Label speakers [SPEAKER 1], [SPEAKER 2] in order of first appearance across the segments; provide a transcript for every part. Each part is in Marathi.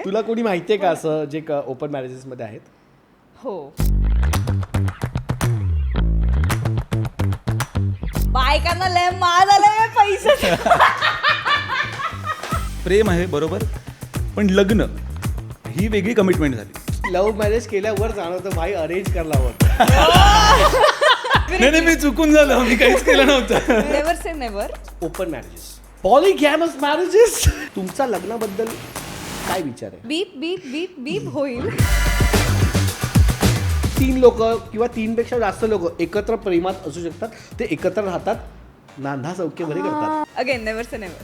[SPEAKER 1] तुला कोणी माहितीये का असं जे ओपन मॅरेजेस मध्ये आहेत?
[SPEAKER 2] हो. बायकांना लय माल आलाय पैसे.
[SPEAKER 3] प्रेम आहे बरोबर, पण लग्न ही वेगळी कमिटमेंट झाली.
[SPEAKER 1] लव्ह मॅरेज केल्यावर जाणवतं भाई अरेंज करला होतं.
[SPEAKER 3] नाही मी चुकून झालं, मी काहीच केलं नव्हतं.
[SPEAKER 2] नेव्हर से नेव्हर.
[SPEAKER 1] ओपन मॅरेजेस, पॉलिगॅमस मॅरेजेस, तुमचा लग्नाबद्दल काय विचार आहे?
[SPEAKER 2] बीप बीप बीप बीप होईल.
[SPEAKER 1] 3 लोक किंवा 3 पेक्षा जास्त लोक एकत्र प्रेमात असू शकतात, ते एकत्र राहतात, नांदा सौख्य बरे करतात.
[SPEAKER 2] अगेन नेव्हर से नेव्हर.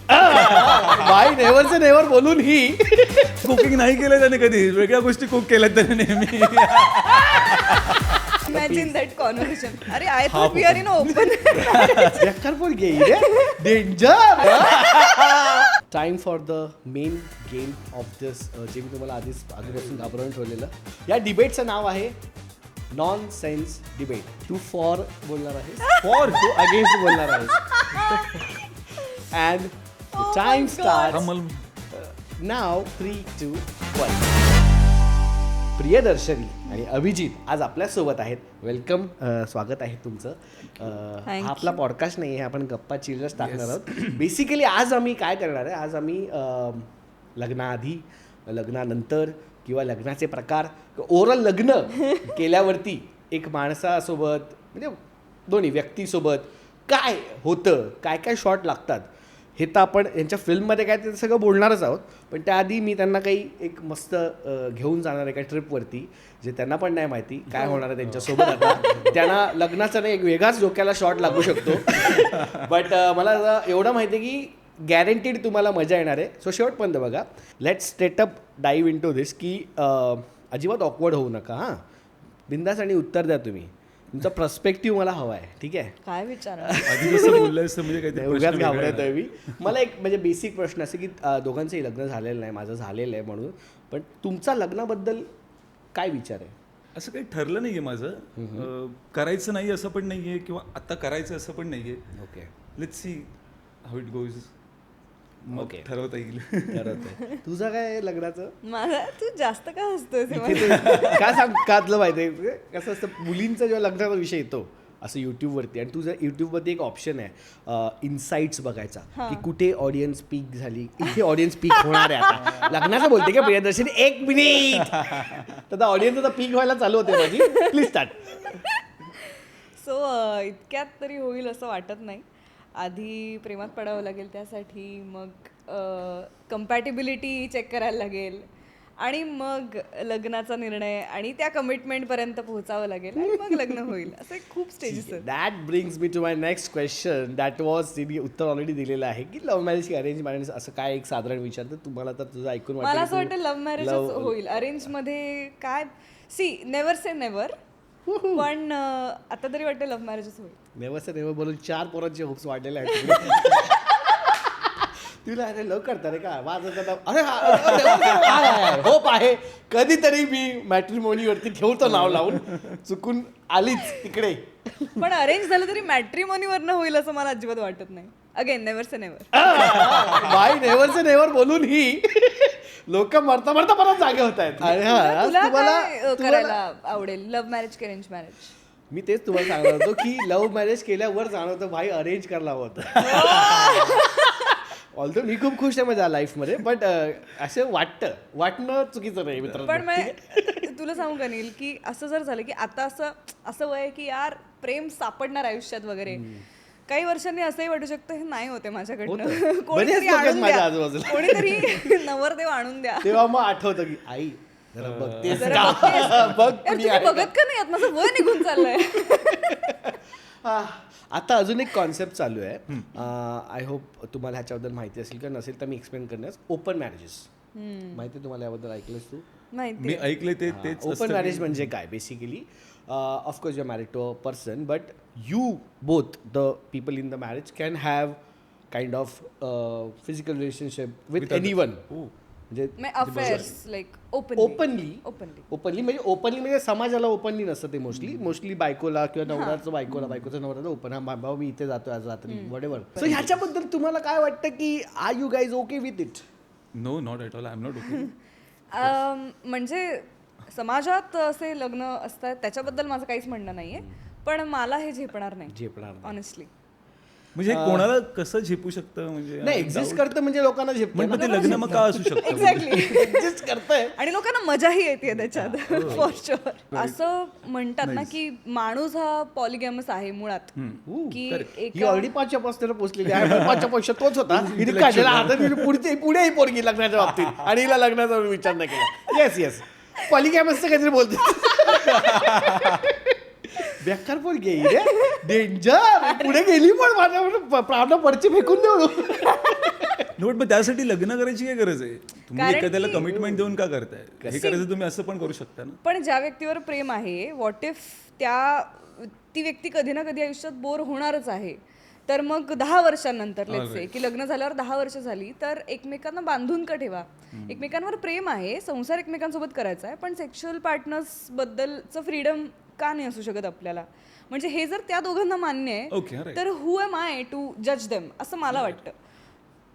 [SPEAKER 1] बाय नेव्हर से नेव्हर बोलून ही
[SPEAKER 3] कुकिंग नाही केलं त्याने कधी, वेगळ्या गोष्टी कुक केल्यात त्याने नेहमी.
[SPEAKER 2] Imagine that conversation. अरे I thought we are in open.
[SPEAKER 1] पण गेली danger. Time for the main game of this, जे मी तुम्हाला आधीपासून घाबरवून ठेवलेलं. या डिबेटचं नाव आहे नॉन सेन्स डिबेट. तू फॉर बोलणार आहेस, फॉर तू अगेन्स्ट बोलणार आहेस. And time start now. 3, 2, 1. Priyadarshini आणि अभिजित आज आपल्यासोबत आहेत. वेलकम, स्वागत आहे तुमचं. हा आपला पॉडकास्ट नाही आहे, आपण गप्पा चिल्लर्स टाकणार आहोत. बेसिकली आज आम्ही काय करणार आहे, आज आम्ही लग्नाआधी, लग्नानंतर किंवा लग्नाचे प्रकार, ओव्हरऑल लग्न केल्यावरती एक माणसासोबत म्हणजे दोन्ही व्यक्तीसोबत काय होतं, काय काय शॉट लागतात, हे तर आपण यांच्या फिल्ममध्ये काय ते सगळं बोलणारच आहोत. पण त्याआधी मी त्यांना काही एक मस्त घेऊन जाणार एका ट्रिपवरती, जे त्यांना पण नाही माहिती काय होणार आहे त्यांच्यासोबत. आता त्यांना लग्नाचा नाही एक वेगळाच डोक्याला शॉट लागू शकतो. बट मला एवढं माहिती आहे की गॅरंटीड तुम्हाला मजा येणार आहे. सो शेवटपर्यंत बघा. Let's straight up dive into this, की अजिबात ऑकवर्ड होऊ नका. हां, बिंदास आणि उत्तर द्या तुम्ही. तुमचा पर्स्पेक्टिव्ह मला हवा आहे, ठीक आहे?
[SPEAKER 2] काय विचार.
[SPEAKER 3] आधी जसं बोललंयस म्हणजे काहीतरी
[SPEAKER 1] उगाच घाबरतोय मी. मला एक म्हणजे बेसिक प्रश्न असे की दोघांचंही लग्न झालेलं नाही, माझं झालेलं आहे म्हणून, पण तुमचा लग्नाबद्दल काय विचार आहे?
[SPEAKER 3] असं काही ठरलं नाहीये माझं. करायचं नाही असं पण नाहीये, किंवा आता करायचं असं पण नाहीये.
[SPEAKER 1] Okay,
[SPEAKER 3] let's see how it goes. मग
[SPEAKER 1] Okay.
[SPEAKER 3] ठरवता येईल.
[SPEAKER 1] ठरवतंय. तुझं काय आहे लग्नाचं?
[SPEAKER 2] माझा तू जास्त का हसतोय.
[SPEAKER 1] काय सांग कातलं माहिती आहे कसं असतं, मुलींचा जेव्हा लग्नाचा विषय येतो असं यूट्यूबवरती, आणि तुझं यूट्यूबवरती एक ऑप्शन आहे इन्साइट्स बघायचा, की कुठे ऑडियन्स पीक झाली, इथे ऑडियन्स पीक होणार आहे. आता लग्नाचं बोलते का प्रियदर्शनी? 1 मिनिट. तर ऑडियन्स आता पीक व्हायला चालू होते माझी. Please start.
[SPEAKER 2] सो इतक्यात तरी होईल असं वाटत नाही. आधी प्रेमात पडावं लागेल, त्यासाठी मग कम्पॅटिबिलिटी चेक करायला लागेल, आणि मग लग्नाचा निर्णय आणि त्या कमिटमेंटपर्यंत पोहोचावं लागेल, आणि मग लग्न होईल. असे खूप स्टेजेस आहेत.
[SPEAKER 1] That brings me to my next question. That was तिने उत्तर ऑलरेडी दिलेलं आहे की लव्ह मॅरेज की अरेंज मॅरेज, असं काय एक साधारण विचार. तर तुम्हाला तर तुझं ऐकून
[SPEAKER 2] मला असं वाटतं लव्ह मॅरेजच होईल. अरेंजमध्ये काय, सी नेव्हर से नेव्हर, पण आता तरी वाटतं लव्ह मॅरेजच होईल.
[SPEAKER 1] नेव्हर से नेव्हर बोलून 4 पोरांचे होप्स वाढलेले आहेत. तुला अरे लव करता रे का माझं? अरे होप आहे कधीतरी मी मॅट्रिमोनीवरती ठेवतो नाव लावून, चुकून आलीच तिकडे.
[SPEAKER 2] पण अरेंज झालं तरी मॅट्रिमोनीवरनं होईल असं मला अजिबात वाटत नाही. अगेन नेव्हर से नेव्हर.
[SPEAKER 1] बाय नेव्हर से नेव्हर बोलून ही लोक मरता मरता परत जागे होत आहेत.
[SPEAKER 2] तुला काय करायला आवडेल, लव्ह मॅरेज की अरेंज मॅरेज?
[SPEAKER 1] मी तेच तुम्हाला सांगणार होतो की लव्ह मॅरेज केल्यावर जाणवतं भाई अरेंज करायला होतं. ऑल्दो मी खूप खुश आहे माझ्या लाईफमध्ये, बट असं वाटणं चुकीचं नाही मित्रांनो.
[SPEAKER 2] पण मग तुला सांगू का नील, की असं जर झालं की आता असं वय आहे की यार प्रेम सापडणार आयुष्यात वगैरे, काही वर्षांनी असंही वाटू शकतं हे नाही होते माझ्याकडनं, कोणीतरी आणून द्या, कोणीतरी नवरदेव आणून द्या.
[SPEAKER 1] तेव्हा मग आठवतं की आई जरा बघतेस
[SPEAKER 2] जरा
[SPEAKER 1] का?
[SPEAKER 2] बघतेस.
[SPEAKER 1] बघ
[SPEAKER 2] यार,
[SPEAKER 1] कुणी
[SPEAKER 2] तुम्ही
[SPEAKER 1] आहे
[SPEAKER 2] बघत का नाही आहात? माझं वय निघून चाललंय.
[SPEAKER 1] आता अजून एक कॉन्सेप्ट चालू आहे. आय होप तुम्हाला ह्याच्याबद्दल माहिती असेल किंवा नसेल तर मी एक्सप्लेन करण्यास. ओपन मॅरेजेस माहिती आहे तुम्हाला? याबद्दल ऐकलंस तू?
[SPEAKER 3] मी ऐकले तेच.
[SPEAKER 1] ओपन मॅरेज म्हणजे काय? Basically of course you are married to a person, but you both the people in the marriage can have kind of physical relationship with anyone. म्हणजे
[SPEAKER 2] अफेअर्स लाईक
[SPEAKER 1] ओपनली म्हणजे समाजाला ओपनली नसतं ते. मोस्टली बायकोला किंवा नवऱ्याचं बायकोला, बायकोचा नवऱ्याचा ओपन, हा भाऊ मी इथे जातो आज रात्री वॉटेवर. सो ह्याच्याबद्दल तुम्हाला काय वाटतं की are you guys okay with it?
[SPEAKER 3] No, not at all. I am not okay.
[SPEAKER 2] म्हणजे समाजात असे लग्न असतात त्याच्याबद्दल माझं काहीच म्हणणं नाहीये, पण मला हे झेपणार नाही ऑनेस्टली.
[SPEAKER 3] म्हणजे कोणाला कसं झेपू शकतं म्हणजे
[SPEAKER 1] नाही एक्झिस्ट करतं म्हणजे लोकांना झेपतं
[SPEAKER 3] पण ते लग्न मग का असू शकतं
[SPEAKER 2] एक्झॅक्टली.
[SPEAKER 1] एक्झिस्ट करतंय.
[SPEAKER 2] आणि लोकांना मजाही येते त्याच्यात फॉर शुअर. असं म्हणतात ना की माणूस हा पॉलिगॅमस आहे मुळात, की
[SPEAKER 1] ही ऑलरेडी 5च्या पोस्टला पोचलेली आहे. 5च्या पेक्षा तोच होता. हिने काढलेला हातात पुढेही पोरगी लग्नाच्या बाबतीत आणि हिला लग्नाचा विचार नाही केला. येस पॉलिगॅमसचं काहीतरी बोलते. बेकार पोरगी आहे रे, डेंजर. पुढे गेली पण माझ्या प्राण पडची फेकून देऊ.
[SPEAKER 3] नोट पण त्यासाठी लग्न करायची काय गरज आहे? तुम्ही एखाद्याला कमिटमेंट देऊन का करताय? हे करायचं तुम्ही असं पण करू शकता ना.
[SPEAKER 2] पण ज्या व्यक्तीवर प्रेम आहे, व्हॉट इफ ती व्यक्ती कधी ना कधी आयुष्यात बोर होणारच आहे, तर मग 10 वर्षांनंतर लेट्स से की लग्न झाल्यावर 10 वर्ष झाली तर एकमेकांना बांधून का ठेवा? एकमेकांवर प्रेम आहे, संसार एकमेकांसोबत करायचा आहे, पण सेक्शुअल पार्टनर्स बद्दलचं फ्रीडम का नाही असू शकत आपल्याला? म्हणजे हे जर त्या दोघांना मान्य आहे तर हु एम आय टू जज देम असं मला वाटतं.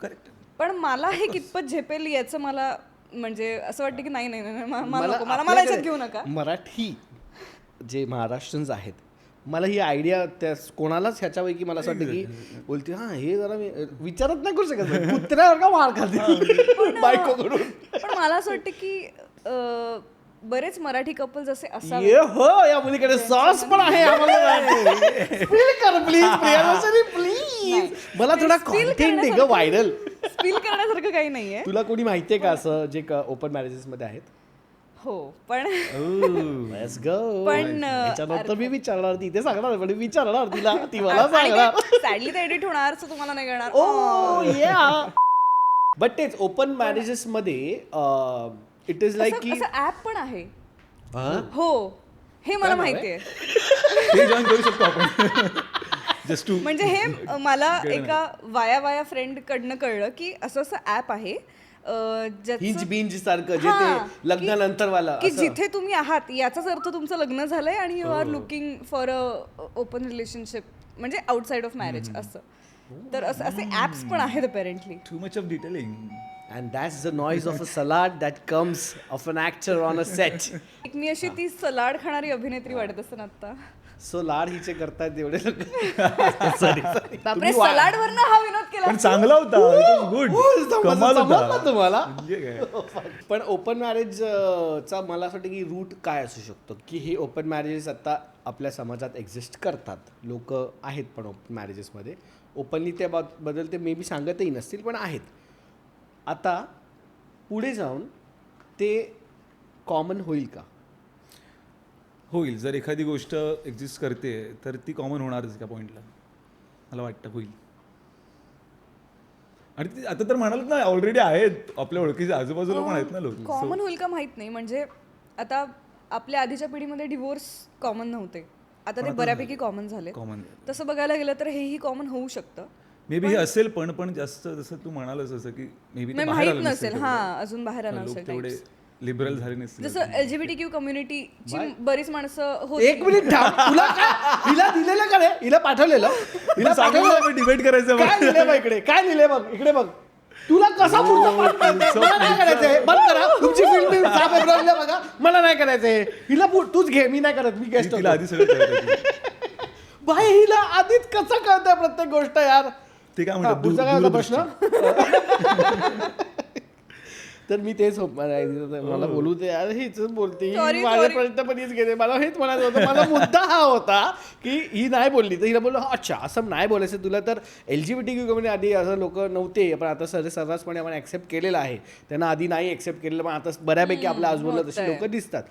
[SPEAKER 3] करेक्ट.
[SPEAKER 2] पण मला हे कितपत झेपेल याचं मला म्हणजे असं वाटतं की नाही मला याच्यात घेऊ नका.
[SPEAKER 1] मराठी जे महाराष्ट्रीयन्स आहेत, मला ही आयडिया त्या कोणालाच ह्याच्यापैकी मला असं वाटतं की बोलते हा हे जरा मी विचारत नाही करू शकत. कुत्र्यावर का मार खाते बायकोकडून.
[SPEAKER 2] पण मला असं वाटतं की बरेच मराठी कपल्स असे असावे.
[SPEAKER 1] ये हो, या मुलीकडे सॉस पण आहे आम्हाला. स्पिल कर प्लीज प्लीज. मला थोडा कॉन्टेंट दे ग व्हायरल.
[SPEAKER 2] स्पिल करण्यासारखं काही नाहीये.
[SPEAKER 1] तुला कोणी माहितीये का असं जे ओपन मॅरेजेस मध्ये आहेत?
[SPEAKER 2] हो पण
[SPEAKER 1] लेट्स गो.
[SPEAKER 2] पण
[SPEAKER 1] त्याच्यानंतर मी विचारणार, तिथे सांगणार पण विचारणार तिला, ती मला सांगणार.
[SPEAKER 2] सॅडली तर एडिट होणार असं तुम्हाला नाही करणार.
[SPEAKER 1] ओ या. बट तेच ओपन मॅरेजेस मध्ये इट इज लाईक की
[SPEAKER 2] असं ऍप पण आहे. हो हे मला माहितीये.
[SPEAKER 3] ते जॉईन करू शकतो आपण. जस्ट टू
[SPEAKER 2] म्हणजे हे मला एका वाया फ्रेंड कडनं कळलं की असं ऍप आहे
[SPEAKER 1] हिंज बिंज सारखं जे ते लग्नानंतर वाला,
[SPEAKER 2] की जिथे तुम्ही आहात याचाच अर्थ तुमचं लग्न झालंय आणि you are looking for a open relationship म्हणजे आउटसाइड ऑफ मॅरेज असं. तर असे ऍप्स पण आहेत apparently.
[SPEAKER 3] Too much of detailing.
[SPEAKER 1] And that's the noise of a salad that comes of an actor on a set.
[SPEAKER 2] मी अशी ती सलाड खाणारी अभिनेत्री वाटत असते ना आता.
[SPEAKER 1] सो लाड हिचे करतात एवढे लोक. सॉरी
[SPEAKER 2] बापरे, सलाड वरनं हा विनोद केला.
[SPEAKER 3] पण चांगला होता. गुड. कमाल होता
[SPEAKER 1] तुम्हाला. पण ओपन मॅरेजचा मला असं वाटतं की रूट काय असू शकतो, की हे ओपन मॅरेजेस आता आपल्या समाजात एक्झिस्ट करतात, लोक आहेत पण ओपन मॅरेजेसमध्ये ओपनली त्याबद्दल ते मे बी सांगतही नसतील पण आहेत. आता पुढे जाऊन ते कॉमन होईल का?
[SPEAKER 3] होईल. जर एखादी गोष्ट एक्झिस्ट करते तर ती कॉमन होणारच एका पॉईंटला. मला वाटतं होईल. आणि ती आता तर म्हणाल ना ऑलरेडी आहेत आपल्या ओळखीचे आजूबाजूला पण आहेत ना लोक.
[SPEAKER 2] कॉमन होईल का माहित नाही. म्हणजे आता आपल्या आधीच्या पिढीमध्ये डिवोर्स कॉमन नव्हते, आता ते बऱ्यापैकी कॉमन झाले. तसं बघायला गेलं तर हेही कॉमन होऊ शकतं.
[SPEAKER 3] मे बी हे असेल पण जास्त जसं तू म्हणालस असं की मे बी
[SPEAKER 2] माहित नसेल. हा अजून बाहेर आलं नसेल.
[SPEAKER 3] तेवढे लिबरल झाले नसतील.
[SPEAKER 2] जसं LGBTQ कम्युनिटीची बरीच माणसं होती.
[SPEAKER 1] एक मिनिट थांब. तुला हिला दिलेलं का रे? हिला पाठवलेलं
[SPEAKER 3] डिबेट करायचं.
[SPEAKER 1] काय लिहिले बघ इकडे, काय लिहिले बघ इकडे बघ. तुला कसा पुढचा मला नाही करायचंय. बंद करा तुमची फिल्म. 6 फेब्रुवारीला बघा. मला नाही करायचंय. हिला तूच घे, मी नाही करत, मी गेस्ट.
[SPEAKER 3] आधी सगळं
[SPEAKER 1] बाई हिला आधीच कसं कळतंय प्रत्येक गोष्ट यार.
[SPEAKER 3] ते काय म्हणतात
[SPEAKER 1] पुढचा काय होता प्रश्न? तर मी तेच मला बोलू दे यार, हेच बोलते माझे प्रश्न पण हेच गेले. मला हेच म्हणायचं होतं. मला मुद्दा हा होता की ही नाही बोलली तर हिला बोललो अच्छा असं नाही बोलायचं तुला. तर LGBTQ कम्युनिटी आधी असं लोक नव्हते पण आता सर्रासपणे आपण ॲक्सेप्ट केलेलं आहे. त्यांना आधी नाही ॲक्सेप्ट केलेलं पण आता बऱ्यापैकी आपल्या आजूबाजूला तसे लोक दिसतात.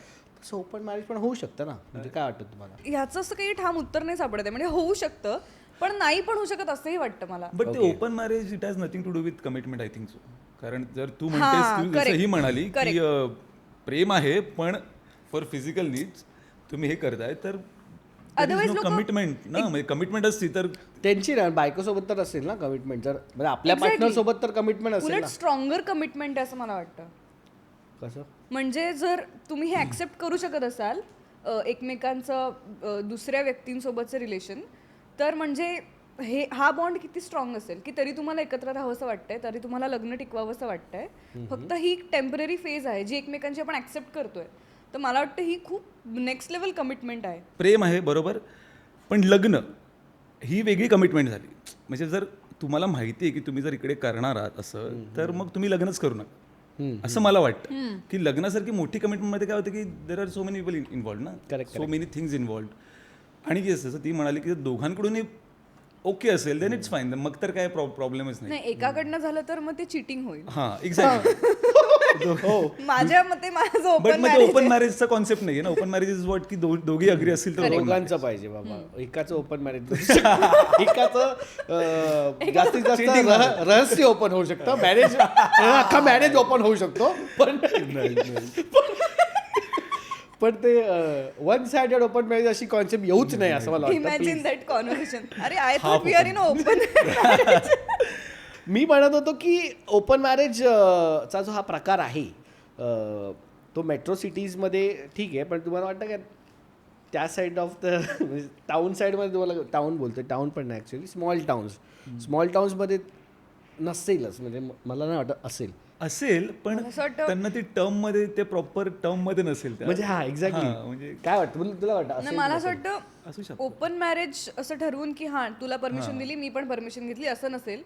[SPEAKER 1] तसं ओपन मॅरेज पण होऊ शकतं ना? म्हणजे काय वाटतं तुम्हाला?
[SPEAKER 2] ह्याचं असं काही ठाम उत्तर नाही सापडत आहे. म्हणजे होऊ शकतं पण नाही पण होऊ शकत असंही वाटतं मला.
[SPEAKER 3] बट ते open marriage it has nothing to do with commitment I think so. कारण जर तू म्हणतेस तू जसं ही म्हणाली की प्रेम आहे पण फॉर फिजिकल नीड्स तुम्ही हे करताय तर कमिटमेंट ना. म्हणजे कमिटमेंट असती तर
[SPEAKER 1] त्यांची ना बायकोसोबत तर असेल ना कमिटमेंट. जर म्हणजे आपल्या पार्टनर सोबत तर कमिटमेंट असेल
[SPEAKER 2] उलट
[SPEAKER 1] ना.
[SPEAKER 2] स्ट्रॉंगर कमिटमेंट आहे असं मला वाटतं.
[SPEAKER 1] कसं
[SPEAKER 2] म्हणजे जर तुम्ही हे ऍक्सेप्ट करू शकत असाल एकमेकांचं दुसऱ्या व्यक्तींसोबतचं रिलेशन, तर म्हणजे हा बॉन्ड किती स्ट्रॉंग असेल की तरी तुम्हाला एकत्र राहावंसं वाटतंय, तरी तुम्हाला लग्न टिकवावंसं वाटतंय. फक्त ही टेम्पररी फेज आहे जी एकमेकांची आपण ऍक्सेप्ट करतोय. तर मला वाटतं ही खूप नेक्स्ट लेवल कमिटमेंट आहे.
[SPEAKER 3] प्रेम आहे बरोबर, पण लग्न ही वेगळी कमिटमेंट झाली. म्हणजे जर तुम्हाला माहिती आहे की तुम्ही जर इकडे करणार आहात असं, तर मग तुम्ही लग्नच करू नका असं मला वाटतं. की लग्नासारखी मोठी कमिटमेंटमध्ये काय होतं की there are so many people involved ना, सो मेनी थिंग्स इन्व्हॉल्ड. आणि जसं ती म्हणाली की दोघांकडूनही ओके असेल देन इट्स फाईन, मग तर काय प्रॉब्लेमच नाही.
[SPEAKER 2] एकाकडनं झालं तर मग ते चिटिंग होईल.
[SPEAKER 3] हां एक्झॅक्टली.
[SPEAKER 2] माझ्या मते माझं
[SPEAKER 3] बट म्हणजे ओपन मॅरेजचा कॉन्सेप्ट नाही ना. ओपन मॅरेज इज वॉट की दोघी अग्री असतील तर
[SPEAKER 1] दोघांचं पाहिजे बाबा. एकाचं ओपन मॅरेज, एकाचं जास्तीत जास्त रहस्य ओपन होऊ शकतं. मॅरेज अख्खा मॅरेज ओपन होऊ शकतो, पण ते वन साइडेड ओपन मॅरेज अशी कॉन्सेप्ट येऊच नाही असं मला वाटतं.
[SPEAKER 2] Imagine that conversation. अरे I thought we are in open.
[SPEAKER 1] मी म्हणत होतो की ओपन मॅरेज चा जो हा प्रकार आहे तो मेट्रो सिटीजमध्ये ठीक आहे, पण तुम्हाला वाटतं का त्या साईड ऑफ द टाऊन साईडमध्ये तुम्हाला, टाऊन बोलतो, टाऊन पण नाही ॲक्च्युली, स्मॉल टाउन्समध्ये नसेलच. म्हणजे मला नाही वाटत असेल, पण त्यांना ती टर्म मध्ये, ते प्रॉपर टर्म मध्ये नसेल म्हणजे. हा एक्झॅक्टली. म्हणजे काय वाटतं तुला वाटतं?
[SPEAKER 2] मला असं वाटतं ओपन मॅरेज असं ठरवून की हा तुला परमिशन दिली, मी पण परमिशन घेतली असं नसेल,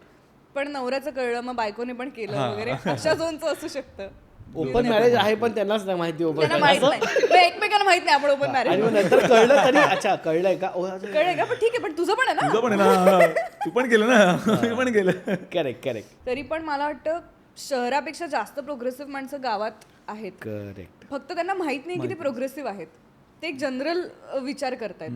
[SPEAKER 2] पण नवऱ्याचं कळलं मग बायकोने पण केलं वगैरे अशा झोनचं असू शकतं.
[SPEAKER 1] ओपन मॅरेज आहे पण त्यांनाच नाही माहिती.
[SPEAKER 2] एकमेकांना माहित नाही आपण ओपन मॅरेज.
[SPEAKER 1] आणि नंतर कळलं तरी अच्छा कळलंय का,
[SPEAKER 2] कळलंय का, पण ठीक आहे, पण तुझं पण आहे ना,
[SPEAKER 3] तुझं पण आहे ना, तू पण केलं ना, मी पण केलं.
[SPEAKER 1] करेक्ट.
[SPEAKER 2] तरी पण मला वाटतं शहरापेक्षा जास्त प्रोग्रेसिव्ह माणसं गावात आहेत.
[SPEAKER 1] करेक्ट.
[SPEAKER 2] फक्त त्यांना माहित नाही की ते प्रोग्रेसिव्ह आहेत. ते एक जनरल विचार करतायत.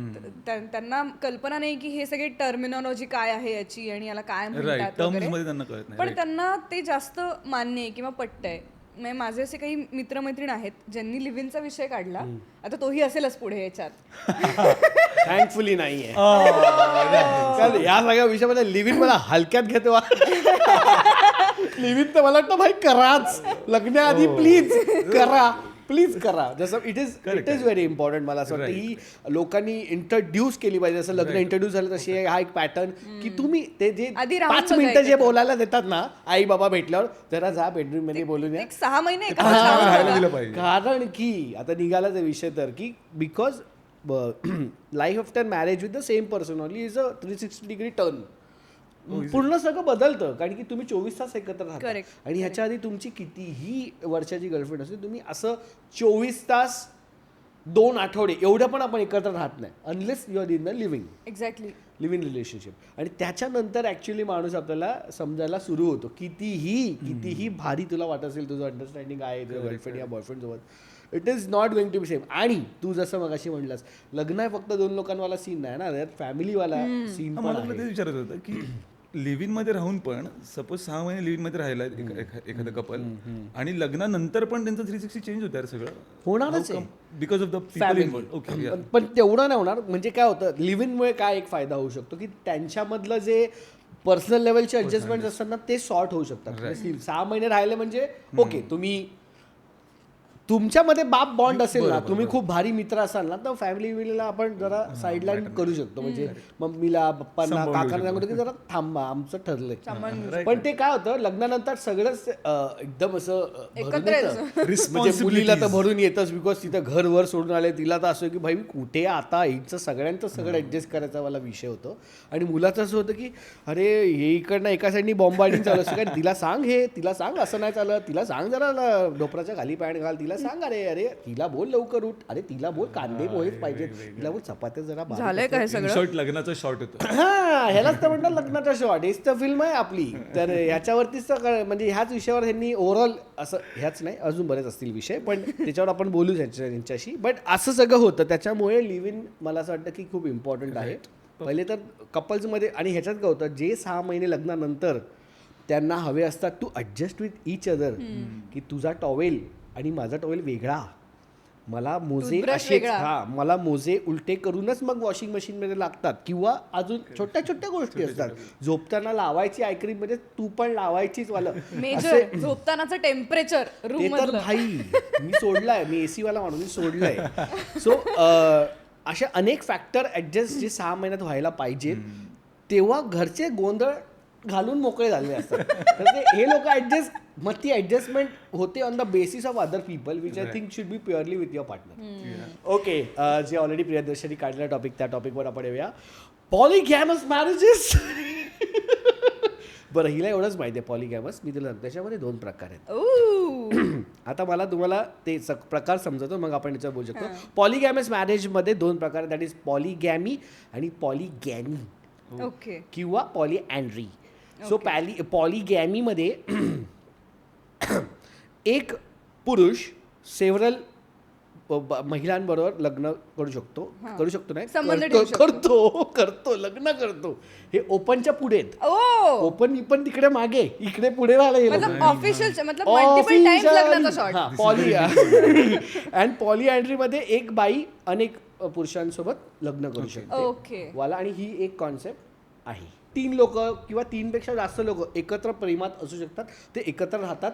[SPEAKER 2] त्यांना कल्पना नाही की हे सगळे टर्मिनॉलॉजी काय आहे याची आणि याला काय म्हणतात वगैरे. पण त्यांना ते जास्त मान्य आहे किंवा पटतंय. माझे असे काही मित्रमैत्रीण आहेत ज्यांनी लिव्हिंगचा विषय काढला. आता तोही असेलच पुढे याच्यात,
[SPEAKER 1] थँकफुली नाहीये. या सगळ्या विषयामध्ये लिव्हिंग मला हलक्यात घेतो. लिव्हिंग तर मला वाटतं भाई कराच, लग्नाआधी प्लीज करा. जसं इट इज व्हेरी इम्पॉर्टंट. मला असं वाटतं ही लोकांनी इंट्रोड्यूस केली पाहिजे. जसं लग्न इंट्रोड्यूस झालं तशी हा एक पॅटर्न की तुम्ही ते जे 5 मिनिटं जे बोलायला देतात ना आई बाबा भेटल्यावर, जरा जा बेडरूम मध्ये बोलून या.
[SPEAKER 2] 6 महिने
[SPEAKER 1] कारण की आता निघाला ते विषय तर की because life after marriage with the same person only is a 360 degree turn. पूर्ण सगळं बदलतं, कारण की तुम्ही 24 तास एकत्र राहता. आणि ह्याच्या आधी तुमची कितीही वर्षाची गर्लफ्रेंड असेल, तुम्ही असं 24 तास 2 आठवडे एवढं पण आपण एकत्र राहत नाही unless you are in the living relationship. आणि त्याच्यानंतर ॲक्च्युली माणूस आपल्याला समजायला सुरू होतो. कितीही भारी तुला वाटत असेल तुझं अंडरस्टँडिंग आहे तुझ्या गर्लफ्रेंड या बॉयफ्रेंड सोबत, it is not going to be same. आणि तू जसं मग अशी म्हणलास, लग्न आहे फक्त 2 लोकांवाला सीन नाही ना, त्यात फॅमिलीवाला सीन पण आहे.
[SPEAKER 3] मला तेच विचारत होतं की लिव्ह इन मध्ये राहून पण सपोज 6 महिने लिव्ह इन मध्ये राहिला एखादं कपल आणि लग्नानंतर पण त्यांचं 360 चेंज होतं सगळं.
[SPEAKER 1] होणारच आहे
[SPEAKER 3] because of the family. Okay,
[SPEAKER 1] पण तेवढं नाही होणार. म्हणजे काय होतं, लिव्ह इनमुळे काय एक फायदा होऊ शकतो की त्यांच्यामधलं जे पर्सनल लेवलचे ॲडजस्टमेंट असतात ना ते सॉर्ट होऊ शकतात. 6 महिने राहिले म्हणजे ओके, तुम्ही तुमच्यामध्ये बाप बॉन्ड असेल ना, तुम्ही खूप भारी मित्र असाल ना, तर फॅमिलीला आपण जरा साईडलाईन करू शकतो. म्हणजे मम्मीला पप्पांना काकांना सांगतो की जरा थांबा आमचं ठरलंय. पण ते काय होतं, लग्नानंतर सगळंच एकदम असं म्हणजे मुलीला तर भरून येतच, बिकॉज तिथं घर वर सोडून आले. तिला तर असं की भाई कुठे आता हिचं सगळ्यांचं सगळं ऍडजस्ट करायचा मला विषय होतो. आणि मुलाचं असं होतं की अरे हे इकडनं एका साईडनी बॉम्बार्डिंग चालू असतं, कारण तिला सांग तिला सांग असं नाही चालत, तिला सांग जरा डोपराच्या खाली पॅन्ट घाल, तिला सांग अरे तिला बोल लवकर उठ, अरे तिला बोल कांदे पोहेच पाहिजेत, तिला बोल चपात्या जरा
[SPEAKER 2] झालंय काय सगळं.
[SPEAKER 3] लग्नाचं शॉर्ट होतं.
[SPEAKER 1] हा, ह्यालाच तर म्हणतात लग्नाचा शॉर्ट. हेच तर फिल्म आहे आपली. तर ह्याच्यावरतीच तर म्हणजे ह्याच विषयावर त्यांनी ओव्हरऑल असं, ह्याच नाही अजून बरेच असतील विषय, पण त्याच्यावर आपण बोलू यांच्याशी. बट असं सगळं होतं, त्याच्यामुळे लिव्ह इन मला असं वाटतं की खूप इम्पॉर्टंट आहे. पहिले तर कपल्समध्ये. आणि ह्याच्यात काय होतं, जे 6 महिने लग्नानंतर त्यांना हवे असतात to adjust with each other, की तुझा टॉवेल आणि माझा टॉवेल वेगळा, मला मोजे असे मला मोजे उलटे करूनच मग वॉशिंग मशीनमध्ये लागतात, किंवा अजून छोट्या छोट्या गोष्टी असतात. झोपताना लावायची आयक्रीम मध्ये तू पण लावायचीच वाला
[SPEAKER 2] झोपतानाचं टेम्परेचर रूम
[SPEAKER 1] तर भाई मी सोडलाय, मी एसी वाला माणूस मी सोडलाय. सो अशा अनेक फॅक्टर ऍडजस्ट जे 6 महिन्यात व्हायला पाहिजेत. तेव्हा घरचे गोंधळ घालून मोकळे झालेले असतात. तर हे लोक मग ती ऍडजस्टमेंट होते on the basis of other people which I think should be purely with your partner. Okay, जे ऑलरेडी प्रियदर्शनी काढलेला टॉपिक त्या टॉपिकवर आपण येऊया. पॉलिगॅमस मॅरेजेस. बरं, हिला एवढंच माहिती आहे पॉलिगॅमस. मी तुला त्याच्यामध्ये 2 प्रकार आहेत. आता मला तुम्हाला ते प्रकार समजतो, मग आपण याच्यावर बोलू शकतो. पॉलिगॅमस मॅरेजमध्ये 2 प्रकार आहेत, दॅट इज पॉलिगॅमी आणि पॉलिगॅमी.
[SPEAKER 2] ओके.
[SPEAKER 1] किंवा पॉलिअँड्री. सो पॉलिगॅमीमध्ये एक पुरुष सेव्हरल महिलांबरोबर लग्न करू शकतो नाही, करतो लग्न करतो. हे ओपनच्या पुढे आहेत. ओपन पण तिकडे मागे, इकडे पुढे पॉलिअँड्री मध्ये एक बाई अनेक पुरुषांसोबत लग्न करू शकते वाला. आणि ही एक कॉन्सेप्ट आहे. 3 लोक किंवा 3 पेक्षा जास्त लोक एकत्र प्रेमात असू शकतात. ते एकत्र राहतात,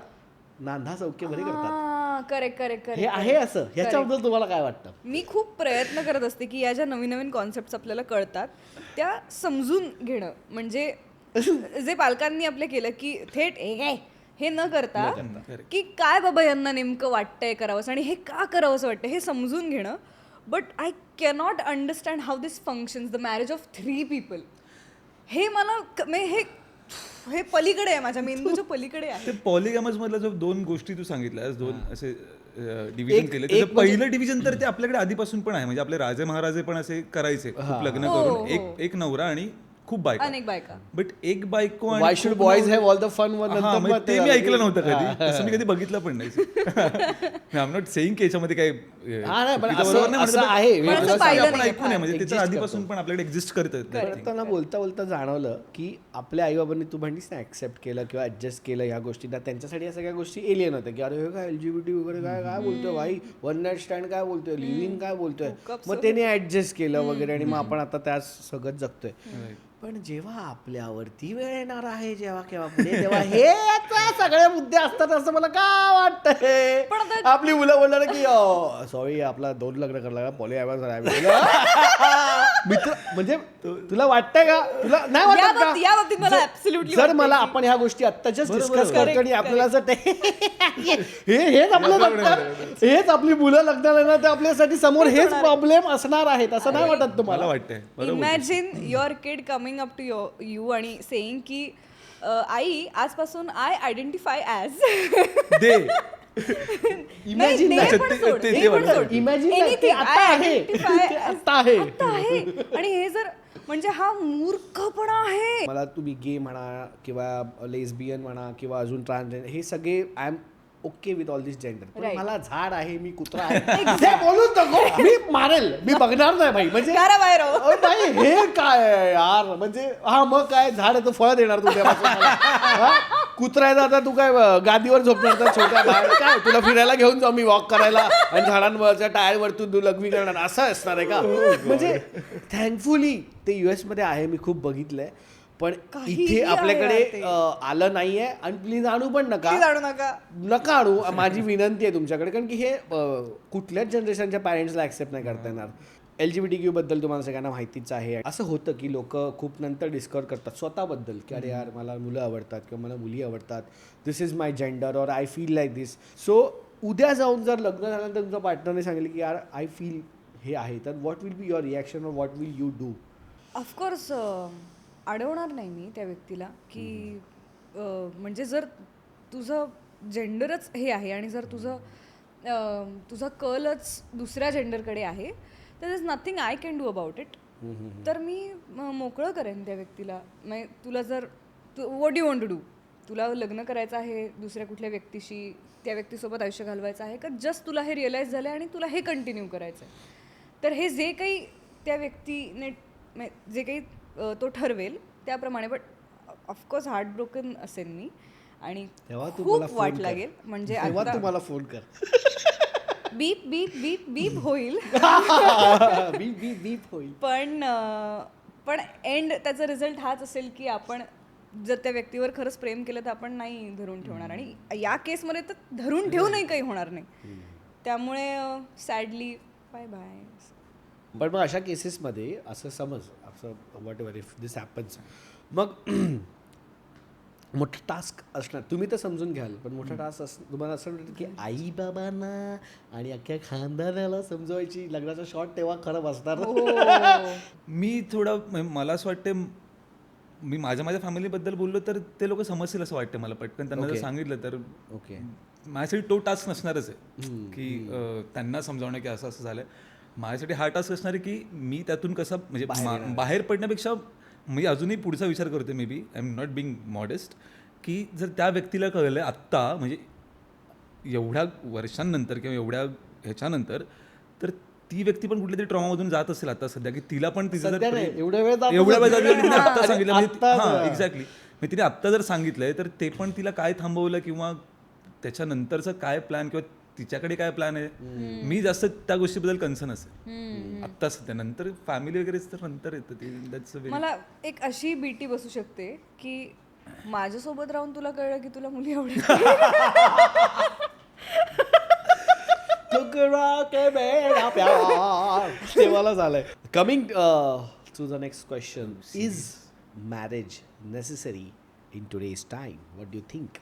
[SPEAKER 1] नांदा सौख्यभरी करतात.
[SPEAKER 2] करेक्ट.
[SPEAKER 1] हे आहे असं. ह्याच्याबद्दल तुम्हाला काय वाटतं?
[SPEAKER 2] मी खूप प्रयत्न करत असते की या ज्या नवीन कॉन्सेप्ट आपल्याला कळतात त्या समजून घेणं. म्हणजे जे पालकांनी आपले केलं की थेट हे न करता की काय बाबा यांना नेमकं वाटतंय करावंसं आणि हे का करावंसं वाटतं हे समजून घेणं. But I cannot understand how this functions, the marriage of 3 people. हे मला हे पलीकडे आहे, माझ्या मेंदूच्या पलीकडे आहे.
[SPEAKER 3] ते पॉलिगॅमस मधल्या जो 2 गोष्टी तू सांगितल्यास, 2 असे डिव्हिजन केले. त्याचं पहिलं डिव्हिजन तर ते आपल्याकडे आधीपासून पण आहे. म्हणजे आपले राजे महाराजे पण असे करायचे, खूप लग्न करून एक नवरा आणि खूप बायका,
[SPEAKER 2] अनेक बायका.
[SPEAKER 3] बट एक बायको आणि
[SPEAKER 1] Why should boys have all the fun?
[SPEAKER 3] ते मी ऐकलं नव्हतं कधी, तसं मी कधी बघितलं पण नाही. आय एम नॉट सेइंग की याच्यामध्ये काय ऐकून आहे, म्हणजे त्याच्या आधीपासून पण आपल्याकडे एक्झिस्ट करतात.
[SPEAKER 1] बोलता जाणवलं की आपल्या आई बाबांनी तू म्हणलीस ना ऍक्सेप्ट केलं किंवा ऍडजस्ट केलं या गोष्टींना. त्यांच्यासाठी या सगळ्या गोष्टी एलियन होत्या की अरे काय LGBT वगैरे काय बोलतोय भाई, 1 नाईट स्टँड काय बोलतोय, लिव्हिंग काय बोलतोय. मग त्याने ऍडजस्ट केलं वगैरे आणि मग आपण आता त्याच सगळं जगतोय. पण जेव्हा आपल्यावरती वेळ येणार आहे, जेव्हा केव्हा पुढे, तेव्हा हे सगळे मुद्दे असतात असं मला का वाटतंय. आपली मुलं बोलणार की सॉरी आपला 2 लग्न करायला मित्र. म्हणजे तुला वाटतंय का, तुला नाही वाटत का? जर मला आपण ह्या गोष्टी आत्ताच्याच डिस्कस करतो आणि आपल्याला जर हेच आपली मुलं लग्नाला ना, तर आपल्यासाठी समोर हेच प्रॉब्लेम असणार आहेत असं नाही वाटत तुम्हाला?
[SPEAKER 3] वाटतंय.
[SPEAKER 2] Imagine your kid coming up to you आणि सेइंग की आई आजपासून आय आयडेंटिफाय ॲज
[SPEAKER 1] इमॅजिन
[SPEAKER 2] आणि हे जर म्हणजे हा मूर्खपणा आहे.
[SPEAKER 1] मला तुम्ही गे म्हणा किंवा लेस्बियन म्हणा किंवा अजून ट्रान्सजेंडर, हे सगळे I am okay with all this gender. पण मला झाड आहे, मी कुत्रा आहे बोलूच नको, मी मारेल, मी बघणार नाही भाई. म्हणजे हे काय यार, म्हणजे मग काय झाड आहे तर फळ देणार तुझ्या. कुत्रा आहे आता तू काय गादीवर झोपणार तर छोट्या बाहेर काय, तुला फिरायला घेऊन जाऊ मी वॉक करायला आणि झाडांवरच्या टायरवरतून तू लग्न करणार असं असणार आहे का? म्हणजे थँकफुली ते US मध्ये आहे, मी खूप बघितलंय. पण इथे आपल्याकडे आलं नाहीये आणि प्लीज आणू पण नका आणू. माझी विनंती आहे तुमच्याकडे, कारण की हे कुठल्याच जनरेशनच्या पॅरेंट्सला ऍक्सेप्ट नाही करता येणार. LGBTQ बद्दल तुम्हाला सगळ्यांना माहितीच आहे. असं होतं की लोक खूप नंतर डिस्कवर करतात स्वतःबद्दल की अरे यार मला मुलं आवडतात किंवा मला मुली आवडतात, दिस इज माय जेंडर और I feel like this. So उद्या जाऊन जर लग्न झाल्यानंतर तुमच्या पार्टनरने सांगितलं की यार आय फील हे आहे, तर what will be your reaction और what will you do?
[SPEAKER 2] Of course अडवणार नाही मी त्या व्यक्तीला की म्हणजे जर तुझं जेंडरच हे आहे आणि जर तुझा कलच दुसऱ्या जेंडरकडे आहे, तर is nothing I can do about it. तर मी मोकळं करेन त्या व्यक्तीला. तुला जर what you want to do, तुला लग्न करायचं आहे दुसऱ्या कुठल्या व्यक्तीशी, त्या व्यक्तीसोबत आयुष्य घालवायचं आहे का जस्ट तुला हे रिअलाईज झालं आणि तुला हे कंटिन्यू करायचं आहे. तर हे जे काही त्या व्यक्तीने जे काही तो ठरवेल त्याप्रमाणे. बट ऑफकोर्स हार्ट ब्रोकन असेल मी आणि खूप वाट लागेल. म्हणजे
[SPEAKER 1] आता तुम्हाला फोन कर,
[SPEAKER 2] बीप बीप बीप बीप होईल
[SPEAKER 1] बीप होईल.
[SPEAKER 2] पण एंड त्याचा रिझल्ट हाच असेल की आपण जर त्या व्यक्तीवर खरंच प्रेम केलं तर आपण नाही धरून ठेवणार. आणि या केसमध्ये तर धरून ठेवूनही काही होणार नाही. त्यामुळे सॅडली बाय बाय.
[SPEAKER 1] पण मग अशा केसेसमध्ये असं समज असं what ever if this happens, मग मोठा टास्क असणार, तुम्ही तर समजून घ्याल, पण मोठा टास्क तुम्हाला असं वाटतं की आई बाबांना आणि अख्ख्या खानदानाला समजवायची लग्नाचा शॉट तेव्हा खरं बसणार.
[SPEAKER 3] मी थोडं मला असं वाटतं, मी माझ्या फॅमिलीबद्दल बोललो तर ते लोक समजतील असं वाटतं मला. पटकन त्यांना जर सांगितलं तर
[SPEAKER 1] ओके,
[SPEAKER 3] माझ्यासाठी तो टास्क नसणारच आहे की त्यांना समजावणं की असं असं झालंय. माझ्यासाठी हा टास्क असणार आहे की मी त्यातून कसं म्हणजे बाहेर पडण्यापेक्षा मी अजूनही पुढचा विचार करतो, maybe I am not being modest, की जर त्या व्यक्तीला कळलं आत्ता म्हणजे एवढ्या वर्षांनंतर किंवा एवढ्या ह्याच्यानंतर, तर ती व्यक्ती पण कुठल्या तरी ट्रॉमामधून जात असेल आता सध्या, की तिला पण तिचं जर
[SPEAKER 1] एवढ्या वेळ
[SPEAKER 3] तिने आत्ता सांगितलं हां एक्झॅक्टली, म्हणजे तिने आत्ता जर सांगितलंय तर ते पण तिला काय थांबवलं किंवा त्याच्यानंतरचं काय प्लॅन किंवा तिच्याकडे काय प्लॅन आहे, मी जास्त त्या गोष्टीबद्दल कन्सर्न असेल आत्ता सध्या. नंतर फॅमिली वगैरे तर नंतर येतं.
[SPEAKER 2] मला एक अशी बीटी बसू शकते की माझ्यासोबत राहून तुला कळलं की तुला मुली आवडतात.
[SPEAKER 1] तेव्हाला झालंय. Coming to the next question, is marriage necessary in today's time? What do you think?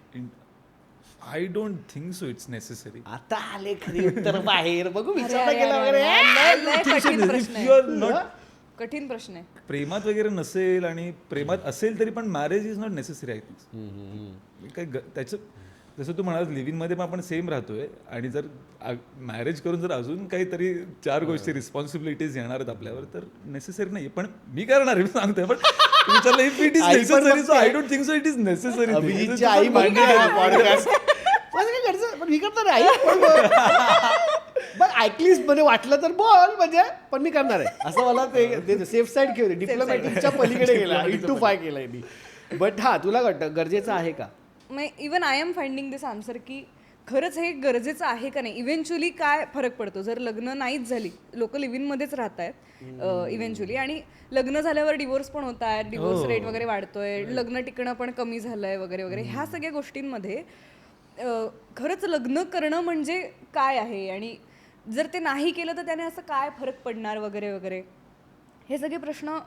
[SPEAKER 3] I don't think so it's necessary.
[SPEAKER 1] आता आले खरी उत्तर बाहेर, बघू विचार केला वगैरे.
[SPEAKER 2] कठीण प्रश्न आहे.
[SPEAKER 3] प्रेमात वगैरे नसेल आणि प्रेमात असेल तरी पण marriage is not necessary I think. काय त्याचं जसं तू म्हणाल लिव्ह इनमध्ये पण आपण सेम राहतोय आणि जर मॅरेज करून जर अजून काहीतरी 4 गोष्टी रिस्पॉन्सिबिलिटीज येणार आहेत आपल्यावर तर नेसेसरी नाही. पण मी करणार आहे, मी सांगतोय. पण विचारलं if it is necessary so I don't think so it is necessary.
[SPEAKER 1] अभिजितची आई मांडली पॉडकास्ट पण मी करणार आहे. पण ऐकलीस म्हणजे वाटलं तर बोल, म्हणजे पण मी करणार आहे असं मला ते सेफ साईड घेऊ दे. डिप्लोमॅटिकच्या पलीकडे गेला, इंटू 5 केलाय मी. बट हा तुला वाटतं गरजेचं आहे का?
[SPEAKER 2] Even I am finding this answer की खरंच हे गरजेचं आहे का नाही. इव्हेंच्युअली काय फरक पडतो जर लग्न नाहीच झाली, लोक लिव्ह इन मध्येच राहत आहेत इव्हेंच्युअली, आणि लग्न झाल्यावर डिवोर्स पण होत आहेत, डिवोर्स रेट वगैरे वाढतोय, लग्न टिकणं पण कमी झालंय वगैरे वगैरे. ह्या सगळ्या गोष्टींमध्ये खरंच लग्न करणं म्हणजे काय आहे, आणि जर ते नाही केलं तर त्याने असं काय फरक पडणार वगैरे वगैरे, हे सगळे प्रश्न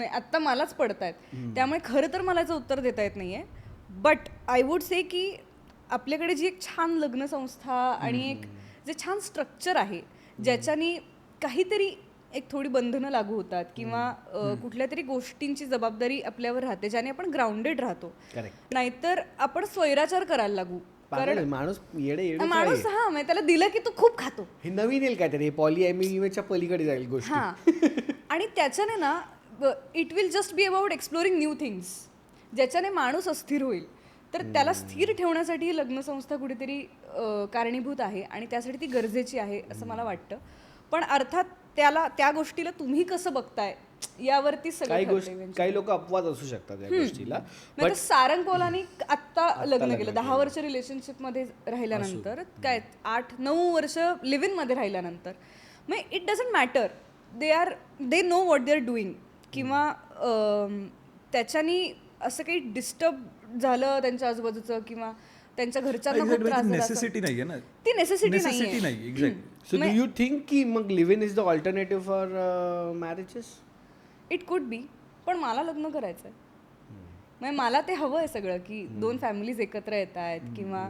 [SPEAKER 2] आत्ता मलाच पडत आहेत. त्यामुळे खरं तर मला याचं उत्तर देता येत नाही आहे. बट आय वुड से की आपल्याकडे जी एक छान लग्न संस्था आणि एक जे छान स्ट्रक्चर आहे ज्याच्यानी काहीतरी एक थोडी बंधनं लागू होतात किंवा कुठल्या तरी गोष्टींची जबाबदारी आपल्यावर राहते ज्याने आपण ग्राउंडेड राहतो. नाहीतर आपण स्वैराचार करायला लागू. कारण
[SPEAKER 1] माणूस
[SPEAKER 2] माणूस हा म्हणजे त्याला दिलं की तो खूप खातो.
[SPEAKER 1] हे नवीन येईल काहीतरी पॉलिॲमोनीच्या पलीकडे जाईल गोष्ट.
[SPEAKER 2] आणि त्याच्याने ना it will just be about exploring new things, ज्याच्याने माणूस अस्थिर होईल. तर त्याला स्थिर ठेवण्यासाठी ही लग्नसंस्था कुठेतरी कारणीभूत आहे आणि त्यासाठी ती गरजेची आहे असं मला वाटतं. पण अर्थात त्या गोष्टीला तुम्ही कसं बघताय यावरती सगळं.
[SPEAKER 1] काही लोक अपवाद असू शकतात या गोष्टीला.
[SPEAKER 2] पण सारंग पौलानी आत्ता लग्न केलं, 10 वर्ष रिलेशनशिप मध्ये राहिल्यानंतर, काय 8-9 वर्ष लिव्ह इन मध्ये राहिल्यानंतर, मग it doesn't matter, they know what they are doing. किंवा त्याच्यानी असं काही डिस्टर्ब झालं त्यांच्या आजूबाजूचं किंवा त्यांच्या घरच्यांना खूप त्रास झाला,
[SPEAKER 3] नेसेसिटी नाहीये ना,
[SPEAKER 2] ती नेसेसिटी
[SPEAKER 3] नाही. Exactly.
[SPEAKER 1] So do you think की मग live in is the alternative for marriages?
[SPEAKER 2] It could be. पण मला लग्न करायचं आहे, म्हणजे मला ते हवं आहे सगळं, की 2 फॅमिलीज एकत्र येत आहेत किंवा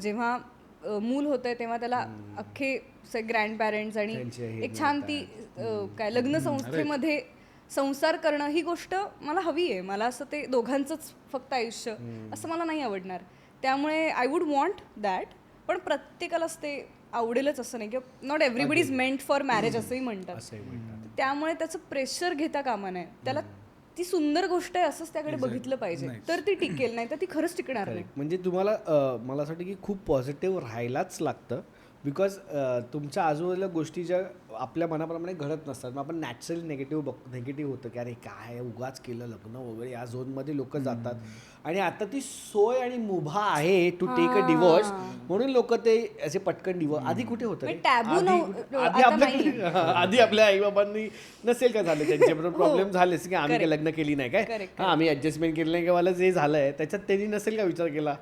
[SPEAKER 2] जेव्हा मूल होतंय तेव्हा त्याला अख्खे ग्रँड पॅरेंट्स आणि एक छान ती काय लग्न संस्थेमध्ये संसार करणं ही गोष्ट मला हवी आहे. मला असं ते दोघांचंच फक्त आयुष्य असं मला नाही आवडणार. त्यामुळे आय वुड वॉन्ट दॅट. पण प्रत्येकालाच ते आवडेलच असं नाही, किंवा not everybody is meant for marriage असंही म्हणतात. त्यामुळे त्याचं प्रेशर घेता कामा नये. त्याला ती सुंदर गोष्ट आहे असंच त्याकडे बघितलं पाहिजे, तर ती टिकेल, नाही तर ती खरंच टिकणार नाही.
[SPEAKER 1] म्हणजे तुम्हाला मला असं वाटतं की खूप पॉझिटिव्ह राहायलाच लागतं. बिकॉज तुमच्या आजूबाजूला गोष्टी ज्या आपल्या मनाप्रमाणे घडत नसतात, मग आपण नॅचरली नेगेटिव्ह होतं की अरे काय उगाच केलं लग्न वगैरे, या झोनमध्ये लोक जातात. आणि आता ती सोय आणि मुभा आहे टू टेक अ डिवोर्स, म्हणून लोक ते असे पटकन डिवोर्स. आधी कुठे होतं, आधी आपल्या आईबाबांनी नसेल का झालं, त्यांच्याबरोबर प्रॉब्लेम झालेच की आम्ही काही लग्न केली नाही काय, आम्ही ऍडजस्टमेंट केली नाही, किंवा जे झालंय त्याच्यात त्यांनी नसेल का विचार केला.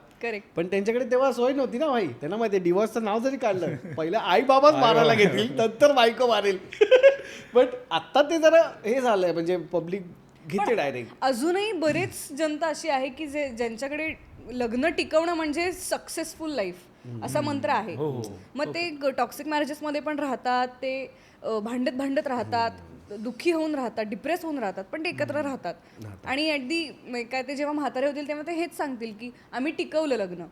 [SPEAKER 1] पण त्यांच्याकडे तेव्हा सोय नव्हती ना भाई. त्यांना माहिती डिवोर्सचं नाव जरी काढलं पहिलं आई बाबाच मारायला घेतील, नंतर बायको मारेल. बट आता ते जरा हे झालंय, म्हणजे पब्लिक घेते डायरेक्ट.
[SPEAKER 2] अजूनही बरेच जनता अशी आहे की ज्यांच्याकडे लग्न टिकवणं म्हणजे सक्सेसफुल लाईफ असा मंत्र आहे. मग ते टॉक्सिक मॅरेजेसमध्ये पण राहतात, ते भांडत राहतात, दुःखी होऊन राहतात, डिप्रेस होऊन राहतात, पण ते एकत्र राहतात. आणि ॲट दी काय ते जेव्हा म्हातारे होतील तेव्हा ते हेच सांगतील की आम्ही टिकवलं लग्न.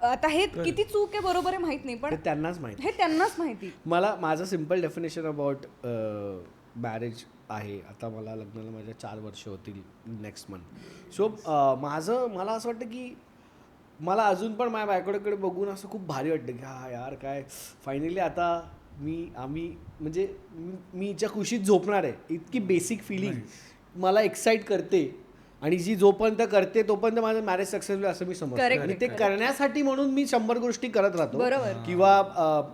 [SPEAKER 2] आता हे किती चूक आहे बरोबर आहे माहित नाही, पण
[SPEAKER 1] त्यांनाच माहिती,
[SPEAKER 2] हे त्यांनाच माहिती.
[SPEAKER 1] मला माझं सिम्पल डेफिनेशन अबाउट मॅरेज आहे. आता मला लग्नाला माझ्या 4 वर्ष होतील नेक्स्ट मंथ. सो मला असं वाटतं की मला अजून पण माझ्या बायकोकडे बघून असं खूप भारी वाटतं की हा यार काय फायनली आता आम्ही म्हणजे मी ज्या खुशीत झोपणार आहे, इतकी बेसिक फिलिंग मला एक्साइट करते. आणि जी जोपर्यंत करते तोपर्यंत माझं मॅरेज सक्सेसफुल असं मी समजतो. आणि ते करण्यासाठी म्हणून मी 100 गोष्टी करत राहतो किंवा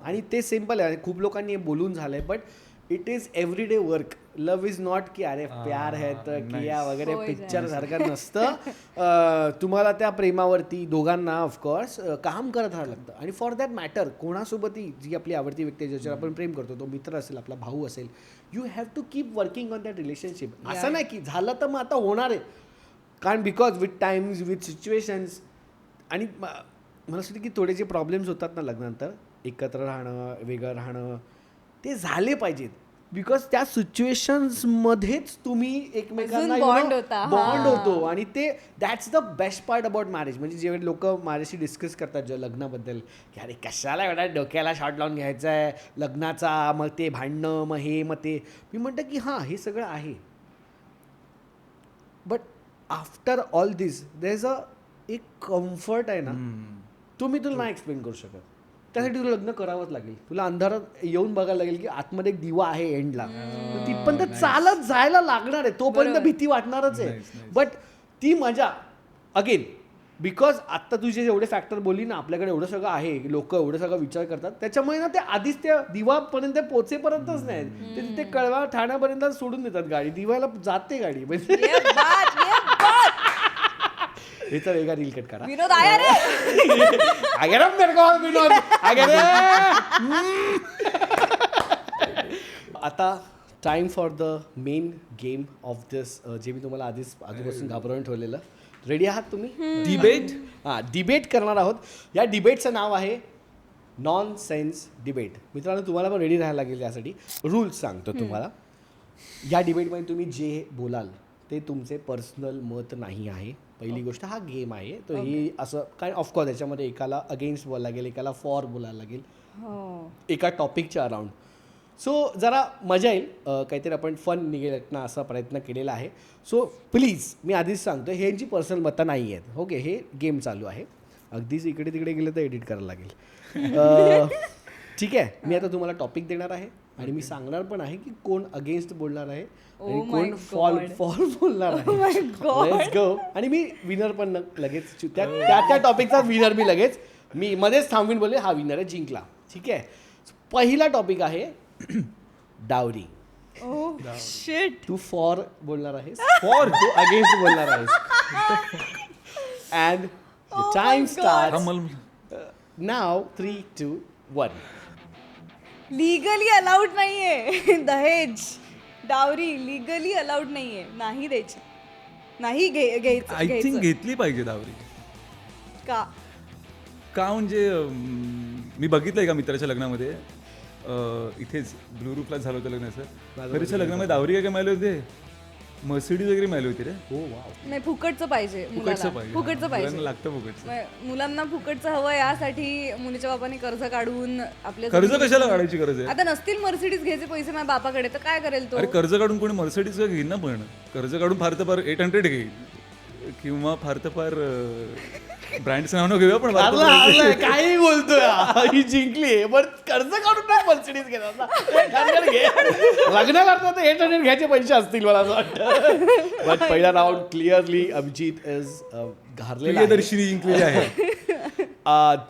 [SPEAKER 1] आणि ते सिम्पल आहे. खूप लोकांनी हे बोलून झालंय, but it is everyday work. Love is not की अरे प्यार है तर किया वगैरे पिक्चर सारखं नसतं. तुम्हाला त्या प्रेमावरती दोघांना ऑफकोर्स काम करत राहावं लागतं. आणि फॉर दॅट मॅटर कोणासोबतही जी आपली आवडती व्यक्ती ज्याच्यावर आपण प्रेम करतो, तो मित्र असेल, आपला भाऊ असेल, you have to keep working on that relationship. असं नाही की झालं तर मग आता होणार आहे, कारण because with times with situations. आणि मला असं वाटतं की थोडे जे प्रॉब्लेम्स होतात ना लग्नानंतर, एकत्र राहणं, वेगळं राहणं, ते झाले पाहिजेत. बिकॉज त्या सिच्युएशन्समध्येच तुम्ही एकमेकांना बॉन्ड होतो. आणि ते that's the best part about marriage. म्हणजे जेव्हा लोक माझ्याशी डिस्कस करतात जेव्हा लग्नाबद्दल की अरे कशाला एवढा डोक्याला शॉट लावून घ्यायचा आहे लग्नाचा, मग ते भांडणं, मग हे मग ते. मी म्हणतं की हां हे सगळं आहे, but after all this there is एक कम्फर्ट आहे ना, तो मी तुला नाही एक्सप्लेन करू शकत. त्यासाठी तुला लग्न करावंच लागेल. तुला अंधारात येऊन बघायला लागेल की आतमध्ये एक दिवा आहे एंडला, तिथपर्यंत चालत जायला लागणार आहे. तोपर्यंत भीती वाटणारच आहे, बट ती मजा अगेन. बिकॉज आत्ता तुझे जेवढे फॅक्टर बोलली ना, आपल्याकडे एवढं सगळं आहे, लोक एवढं सगळं विचार करतात, त्याच्यामुळे ना ते आधीच त्या दिवापर्यंत पोचेपर्यंतच नाही, ते तिथे कळवा ठाण्यापर्यंत सोडून देतात गाडी. दिवाला जाते गाडी म्हणजे. याचा वेगळा रील कट करा.
[SPEAKER 2] विनोद आया रे
[SPEAKER 1] विनोद आता time for the main game of this, जे मी तुम्हाला आधीपासून घाबरवून ठेवलेलं. रेडी आहात तुम्ही? डिबेट. हां, डिबेट करणार आहोत. या डिबेटचं नाव आहे नॉन सेन्स डिबेट. मित्रांनो, तुम्हाला पण रेडी राहायला लागेल. यासाठी रूल्स सांगतो तुम्हाला. या डिबेटमध्ये तुम्ही जे बोलाल ते तुमचे पर्सनल मत नाही आहे. पहिली गोष्ट, हा गेम आहे, तर ही असं काय ऑफकोर्स याच्यामध्ये एकाला अगेन्स्ट बोलायला लागेल, एकाला फॉर बोलायला लागेल, एका टॉपिकच्या अराउंड. सो जरा मजा येईल, काहीतरी आपण फन निघेल ना असा प्रयत्न केलेला आहे. सो प्लीज मी आधीच सांगतो, हे जी पर्सनल मतं नाही आहेत. ओके, हे गेम चालू आहे. अगदीच इकडे तिकडे गेलं तर एडिट करायला लागेल. ठीक आहे, मी आता तुम्हाला टॉपिक देणार आहे आणि मी सांगणार पण आहे की कोण अगेन्स्ट बोलणार आहे आणि कोण फॉर बोलणार आहे. Let's go. आणि मी विनर पण लगेच त्या टॉपिकचा विनर मी लगेच मी मध्येच थांबून बोलले हा विनर आहे, जिंकला. ठीक आहे. पहिला टॉपिक आहे डावरी. तू फॉर बोलणार आहेस, फॉर तू अगेन्स्ट बोलणार आहेस. And time start now. 3, 2, 1.
[SPEAKER 2] Legally allowed नाहीये दहेज, डावरी लीगली अलाउड नाहीये. नाही द्यायची, नाही घ्यायचं.
[SPEAKER 3] आय थिंक घेतली पाहिजे डावरी.
[SPEAKER 2] का
[SPEAKER 3] म्हणजे मी बघितलंय का मित्राच्या लग्नामध्ये, इथेच ब्लू रूफला झालं होतं लग्नाचं. घरीच्या लग्नामध्ये डावरी काय मिळाले होते, मर्सिडीज वगैरे मिळाली होती रे.
[SPEAKER 2] हो नाही, फुकटचं पाहिजे, फुकटचं पाहिजे,
[SPEAKER 3] लागतं फुकटचं.
[SPEAKER 2] मुलांना फुकटचं हवं. यासाठी मुलीच्या बापाने कर्ज काढून आपल्या
[SPEAKER 3] कर्ज कशाला काढायची गरज आहे?
[SPEAKER 2] आता नसतील मर्सिडीज घ्यायचे पैसे माझ्या बापाकडे तर काय करेल तो?
[SPEAKER 3] अरे कर्ज काढून कोणी मर्सिडीज घेईल ना, पण कर्ज काढून फार तर फार 800 घेईल किंवा फार तर फार ब्रँडचं नाव न घेऊया, पण
[SPEAKER 1] काही बोलतोय ही जिंकली, पण कर्ज काढून मर्सिडीज घेतात. लग्न करतात 800 घ्यायचे पैसे असतील मला असं वाटतं. बट पहिला राऊंड क्लिअरली अभिजित इज घारलेला,
[SPEAKER 3] दर्शनी जिंकलेली आहे.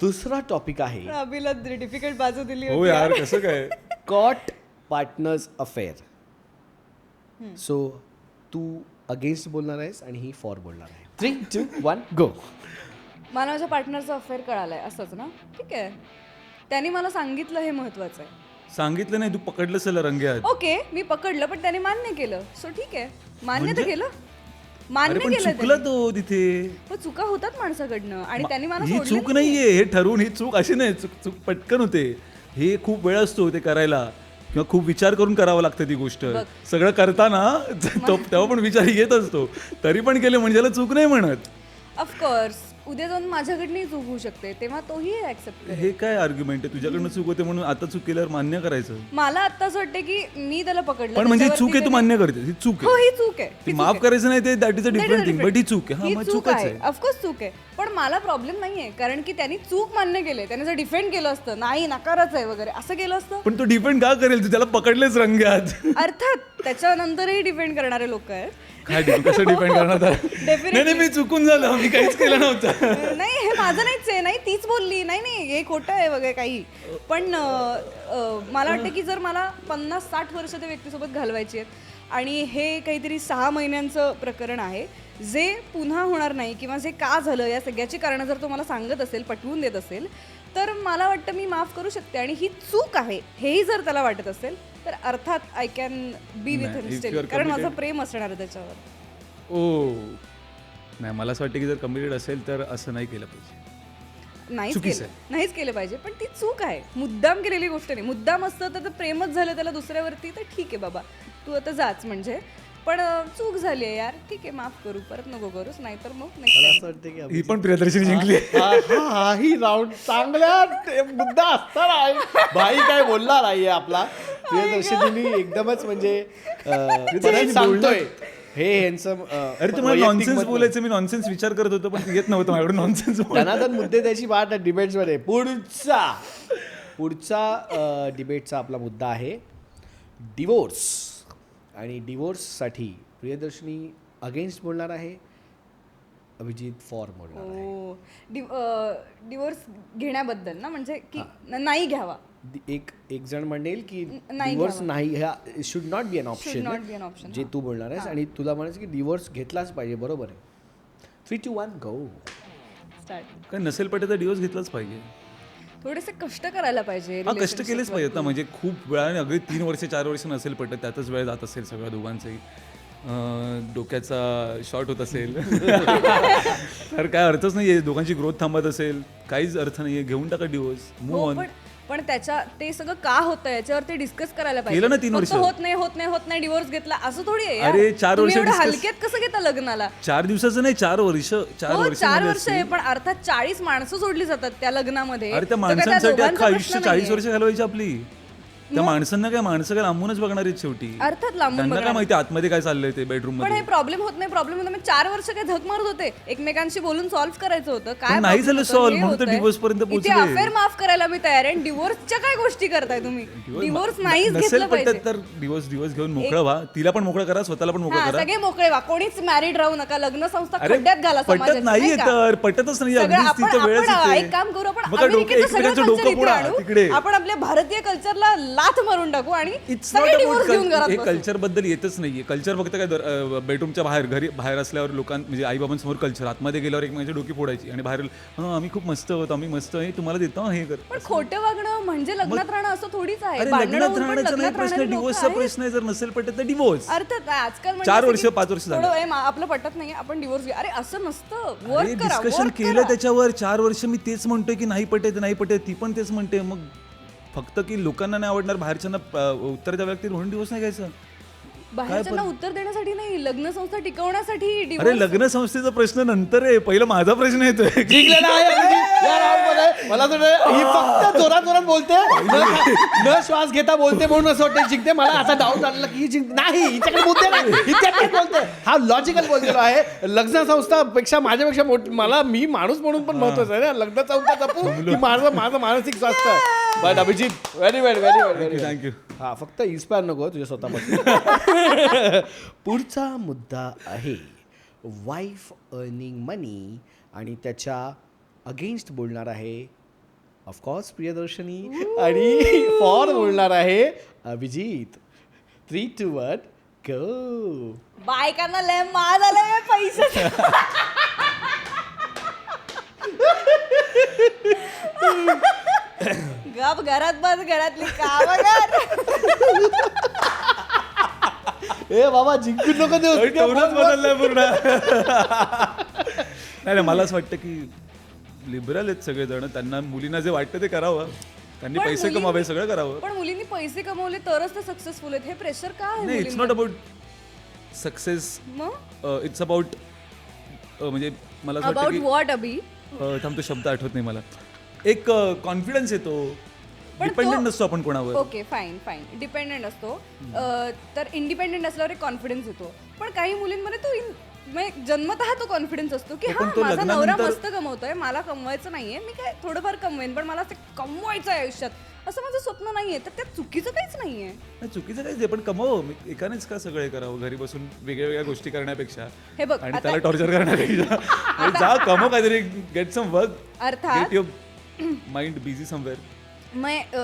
[SPEAKER 1] दुसरा टॉपिक आहे,
[SPEAKER 2] अभिला डिफिकल्ट बाजू दिली
[SPEAKER 3] हो यार, कसं काय,
[SPEAKER 1] कॉट पार्टनर्स अफेअर. सो तू अगेन्स्ट बोलणार आहेस आणि ही फॉर बोलणार आहे. 3, 2, 1 गो.
[SPEAKER 2] मला माझ्या पार्टनरचा अफेअर कळालाय असंच ना? ठीक आहे, त्यांनी मला सांगितलं, हे महत्वाचं आहे.
[SPEAKER 3] सांगितलं नाही, तू पकडलं असेल रंग्यात.
[SPEAKER 2] ओके मी पकडलं पण त्याने मान्य केलं, सो ठीक आहे, मान्य तर केलं,
[SPEAKER 3] अरे
[SPEAKER 2] मान्य
[SPEAKER 3] पण
[SPEAKER 2] केलं
[SPEAKER 3] चुकला
[SPEAKER 2] त्याने.
[SPEAKER 3] तो तिथे.
[SPEAKER 2] पण चुका होतात माणसाकडनं आणि त्यांनी मला
[SPEAKER 3] ही
[SPEAKER 2] सोडलं
[SPEAKER 3] चूक
[SPEAKER 2] नाहीये.
[SPEAKER 3] नाहीये, हे ठरवून ही चूक अशी नाही, चूक चूक पटकन होते. हे खूप वेळ असतो ते करायला, किंवा खूप विचार करून करावं लागतं ती गोष्ट. सगळं करताना तेव्हा पण विचार येत असतो, तरी पण केले म्हणजे त्याला चूक नाही म्हणत.
[SPEAKER 2] ऑफकोर्स उद्या जाऊन माझ्याकडनंही चूक होऊ शकते, तेव्हा तोही ऍक्सेप्ट करेल.
[SPEAKER 3] हे काय आर्ग्युमेंट आहे, तुझ्याकडनं चूक होते म्हणून आता चूक केल्यावर मान्य करायचं.
[SPEAKER 2] मला आता असं वाटतं की मी त्याला पकडलं,
[SPEAKER 3] पण म्हणजे
[SPEAKER 2] त्याच्यावरती
[SPEAKER 3] चूक आहे तू
[SPEAKER 2] त्याने-
[SPEAKER 3] मान्य करते, ही चूक
[SPEAKER 2] हो
[SPEAKER 3] आहे.
[SPEAKER 2] ही चूक आहे,
[SPEAKER 3] ती माफ करायचं नाही ते that is a different thing, but he चूक आहे. हा मग चूकच आहे.
[SPEAKER 2] ऑफकोर्स चूक आहे, पण मला प्रॉब्लेम नाहीये कारण की त्यांनी चूक मान्य केली. त्याने जर डिफेंड केलं असतं, नाही नकारच आहे वगैरे असं केलं असतं,
[SPEAKER 3] पण तो डिपेंड का करेल, तू त्याला पकडलेच रंग्यात.
[SPEAKER 2] अर्थात त्याच्यानंतरही डिफेंड करणारे लोक आहेत.
[SPEAKER 3] काय कसं डिपेंड करणार आहे? नाही मी चुकून झालं, मी काहीच केलं नव्हतं.
[SPEAKER 2] नाही हे माझं नाहीच आहे, नाही तीच बोलली, नाही नाही हे खोटं आहे वगैरे काही. पण मला वाटतं की जर मला 50-60 वर्ष त्या व्यक्तीसोबत घालवायची आहेत आणि हे काहीतरी 6 महिन्यांचं प्रकरण आहे जे पुन्हा होणार नाही, किंवा जे का झालं या सगळ्याची कारणं जर तो मला सांगत असेल, पटवून देत असेल, तर मला वाटतं मी माफ करू शकते. आणि ही चूक आहे हेही जर त्याला वाटत असेल तर अर्थात I can be with him still, कारण माझं प्रेम असणार आहे त्याच्यावर.
[SPEAKER 3] ओ नाही, मला असं वाटतं की जर कमिटेड असेल तर असं नाही केलं पाहिजे.
[SPEAKER 2] नाहीच केलं पाहिजे, पण ती चूक आहे, मुद्दाम केलेली गोष्ट नाही. मुद्दाम असतं तर प्रेमच झालं त्याला दुसऱ्यावरती तर ठीक आहे बाबा, तू आता जाच म्हणजे. पण चूक झाली आहे यार, ठीक आहे माफ करू, परत नको करूच, नाहीतर मग
[SPEAKER 1] मला असं वाटतं की
[SPEAKER 3] ही पण प्रियदर्शनी जिंकली.
[SPEAKER 1] ही राऊंड चांगल्या मुद्दा असणार आहे. भाई काय बोलणार आहे आपला प्रियदर्शनी एकदमच म्हणजे परत सांगतोय हे हँडसम.
[SPEAKER 3] अरे तुम्हाला नॉनसेन्स बोलायचं, मी नॉनसेन्स विचार करत होतो पण येत नव्हतं माझ्याकडे नॉनसेन्स.
[SPEAKER 1] धनाधन मुद्दे त्याची वाट डिबेट्स मध्ये. पुढचा डिबेटचा आपला मुद्दा आहे डिवोर्स. आणि डिवोर्ससाठी प्रियदर्शनी अगेन्स्ट बोलणार आहे, अभिजित फॉर बोलणार आहे.
[SPEAKER 2] डिवोर्स घेण्याबद्दल ना, म्हणजे की नाही घ्यावा.
[SPEAKER 1] एक जण म्हणेल की
[SPEAKER 2] नाही
[SPEAKER 1] डिवोर्स नाही, ह्या should not be an
[SPEAKER 2] Should not be an
[SPEAKER 1] option,
[SPEAKER 2] option,
[SPEAKER 1] जे तू बोलणार आहेस. आणि तुला म्हणायचं की डिवोर्स घेतलाच पाहिजे. बरोबर आहे. 3, 2, 1 गो.
[SPEAKER 2] स्टार्ट.
[SPEAKER 3] काय नसेल पटे तर डिवोर्स घेतलाच पाहिजे.
[SPEAKER 2] थोडेसे कष्ट करायला पाहिजे.
[SPEAKER 3] हा कष्ट केलेच पाहिजे आता, म्हणजे खूप वेळाने अगदी 3 वर्ष 4 वर्ष नसेल पटत, त्यातच वेळ जात असेल सगळ्या दोघांचंही, डोक्याचा शॉर्ट होत असेल तर काय अर्थच नाही आहे, दोघांची ग्रोथ थांबत असेल, काहीच अर्थ नाही आहे, घेऊन टाका डिवोर्स, मूव्ह ऑन.
[SPEAKER 2] पण त्याच्या ते सगळं का होतं याच्यावर ते डिस्कस करायला पाहिजे.
[SPEAKER 3] केलं ना 3 वर्ष.
[SPEAKER 2] होत नाही डिवोर्स घेतला असं थोडी आहे.
[SPEAKER 3] अरे 4 वर्ष
[SPEAKER 2] हलक्यात कसं घेता लग्नाला?
[SPEAKER 3] 4 दिवसाचं नाही, 4 वर्ष.
[SPEAKER 2] 4 वर्ष आहे, पण अर्थात 40 माणसं सोडली जातात त्या लग्नामध्ये.
[SPEAKER 3] अरे त्या माणसांसाठी अख्खं आयुष्य 40 वर्ष घालवायची आपली. त्या माणसांना काय, माणसं काय लांबूनच बघणार आहेत शेवटी.
[SPEAKER 2] अर्थात लांबून
[SPEAKER 3] त्यांना काय माहिती आतमध्ये काय चाललंय ते बेडरूम
[SPEAKER 2] पण
[SPEAKER 3] मध्ये.
[SPEAKER 2] हे प्रॉब्लेम होत नाही. प्रॉब्लेम होता 4 वर्ष काय झक मारत होते, एकमेकांशी बोलून सॉल्व्ह करायचं होतं. काय
[SPEAKER 3] पण नाही
[SPEAKER 2] problem
[SPEAKER 3] झालं
[SPEAKER 2] होतं?
[SPEAKER 3] solve,
[SPEAKER 2] हे
[SPEAKER 3] म्हणून तर
[SPEAKER 2] होतंय.
[SPEAKER 3] divorce पर्यंत
[SPEAKER 2] इथे
[SPEAKER 3] पोहोचले.
[SPEAKER 2] अफेअर माफ करायला मी तयार आहे. डिवोर्सच्या काय गोष्टी करताय तुम्ही? डिवोर्स नाहीच
[SPEAKER 3] नसेल
[SPEAKER 2] घेतलं पाहिजे.
[SPEAKER 3] पटत तर दिवस घेऊन मोकळं व्हा, तिला पण मोकळं करा, स्वतःला पण मोकळं
[SPEAKER 2] हा,
[SPEAKER 3] करा.
[SPEAKER 2] सगळे मोकळे व्हा, कोणीच मॅरिड राहू नका, लग्न संस्था
[SPEAKER 3] अरे
[SPEAKER 2] खड्ड्यात घाला
[SPEAKER 3] पटत
[SPEAKER 2] समाजाच्या,
[SPEAKER 3] नाहीये
[SPEAKER 2] का?
[SPEAKER 3] तर पटतच नाही,
[SPEAKER 2] सगळं
[SPEAKER 3] अगदीच तिथं वेळच
[SPEAKER 2] आपण
[SPEAKER 3] येते.
[SPEAKER 2] एक काम करू, आपण
[SPEAKER 3] मग काय
[SPEAKER 2] अमेरिकेचं सगळं
[SPEAKER 3] एकमेकांचं
[SPEAKER 2] culture
[SPEAKER 3] डोकं
[SPEAKER 2] इथे
[SPEAKER 3] फोडा
[SPEAKER 2] आणू.
[SPEAKER 3] तिकडे.
[SPEAKER 2] आपण आपल्या भारतीय कल्चरला लाथ मारून टाकू आणि
[SPEAKER 3] It's
[SPEAKER 2] सगळे
[SPEAKER 3] not about
[SPEAKER 2] डिवोर्स घेऊन घरात
[SPEAKER 3] हे
[SPEAKER 2] बसू.
[SPEAKER 3] कल्चर बद्दल येतच नाहीये. कल्चर फक्त काय बेडरूमच्या बाहेर, घरी बाहेर असल्यावर म्हणजे आई बाबांसमोर कल्चर, आतमध्ये गेल्यावर एकमेकांची डोकी फोडायची आणि बाहेर आम्ही खूप मस्त आहोत, आम्ही मस्त आहे, तुम्हाला देतो हे कर.
[SPEAKER 2] पण खोटं वागणं म्हणजे लग्नात राहणं असं थोडीच आहे.
[SPEAKER 3] अरे
[SPEAKER 2] भांडणं
[SPEAKER 3] लग्नात
[SPEAKER 2] होऊन पण
[SPEAKER 3] राहण्याचा नाही
[SPEAKER 2] लग्नात
[SPEAKER 3] प्रश्न,
[SPEAKER 2] राहणारी लोकं
[SPEAKER 3] डिवोर्सचा
[SPEAKER 2] आहेत.
[SPEAKER 3] प्रश्न आहे. जर नसेल पटत तर डिवोर्स.
[SPEAKER 2] अर्थात आजकाल म्हणजे
[SPEAKER 3] 4
[SPEAKER 2] असं
[SPEAKER 3] वर्ष
[SPEAKER 2] की
[SPEAKER 3] 5 वर्ष झालं.
[SPEAKER 2] थोडं आपलं पटत नाही, आपण डिवोर्स घेऊ. अरे असं नसतं. वर्क करा,
[SPEAKER 3] डिस्कशन
[SPEAKER 2] work
[SPEAKER 3] केलं
[SPEAKER 2] करा.
[SPEAKER 3] त्याच्यावर 4 वर्ष. मी तेच म्हणतोय की नाही पटत, ती पण तेच म्हणते. मग फक्त की लोकांना नाही आवडणार, बाहेरच्यांना उत्तर द्यावं लागतील म्हणून डिवोर्स नाही घ्यायचं.
[SPEAKER 2] बाहेरच्यांना उत्तर देण्यासाठी नाही, लग्न संस्था टिकवण्यासाठी
[SPEAKER 3] अरे
[SPEAKER 2] divorce.
[SPEAKER 3] लग्न संस्थेचा प्रश्न नंतर आहे, पहिला माझा प्रश्न येतोय.
[SPEAKER 1] जिंकलेला आहे अभिजित या राऊंडमध्ये. मला तर ही फक्त जोरात बोलते, न श्वास घेता बोलते म्हणून असं वाटतं जिंकते. मला असा डाऊट आलेला की जिंक नाही, हिच्याकडे मुद्दे नाही, ही त्यातच बोलते. हा लॉजिकल बोललेलो आहे. लग्न संस्थापेक्षा माझ्यापेक्षा मला, मी माणूस म्हणून पण महत्वाचं आहे ना. लग्न संस्था जपू की माझं मानसिक स्वास्थ्य. But Abhijit very well.
[SPEAKER 3] Thank you.
[SPEAKER 1] हा फक्त इन्स्पायर नको तुझ्या स्वतःपासून. पुढचा मुद्दा आहे वाईफ अर्निंग मनी. आणि त्याच्या अगेन्स्ट बोलणार आहे ऑफकोर्स प्रियदर्शनी. आणि फॉर बोलणार आहे अभिजित. 3, 2, 1 गो.
[SPEAKER 2] बायकांना लय माल आलाय पैसे. गप घरात बस, घरातली काम कर.
[SPEAKER 1] ए बाबा जिंकून नको देऊ.
[SPEAKER 3] टोनच बदललाय पूर्ण. नाही मला असं वाटतं की लिबरल आहेत सगळेजण, त्यांना मुलींना जे वाटतं ते करावं, त्यांनी
[SPEAKER 2] पण
[SPEAKER 3] पैसे कमावे, सगळं करावं.
[SPEAKER 2] पण मुलींनी पैसे कमवले तरच ते सक्सेसफुल आहेत, हे प्रेशर का आहे?
[SPEAKER 3] नाही, इट्स नॉट अबाउट सक्सेस,
[SPEAKER 2] मग
[SPEAKER 3] इट्स अबाउट म्हणजे मला असं
[SPEAKER 2] अबाउट
[SPEAKER 3] वाटतं
[SPEAKER 2] व्हॉट अबी?
[SPEAKER 3] की थांबतो शब्द आठवत नाही मला. एक कॉन्फिडन्स येतो, डिपेंडेंट नसतो आपण कोणावर.
[SPEAKER 2] ओके फाईन फाईन, डिपेंडेंट असतो. तर इंडिपेंडेंट असल्यावर एक कॉन्फिडन्स येतो. पण काही मुलींमध्ये तो जन्मतः तो कॉन्फिडन्स असतो की हा माझा नवरा मस्त कमवतोय, मला कमवायचं नाहीये, मी काय थोडंफार कमवेन, पण मला ते कमवायचं आहे आयुष्यात, असं माझं स्वप्न नाहीये. तर त्यात चुकीचं काहीच नाहीये.
[SPEAKER 3] नाही चुकीचं काहीच नाही, पण कमव, एकानेच का सगळे करावं घरी बसून वेगळ्या वेगळ्या गोष्टी करण्यापेक्षा,
[SPEAKER 2] हे बघ
[SPEAKER 3] आणि त्याला टॉर्चर करण्यापेक्षा जा कमव काहीतरी, गेट सम वर्क,
[SPEAKER 2] अर्थात
[SPEAKER 3] get your mind busy somewhere.
[SPEAKER 2] मग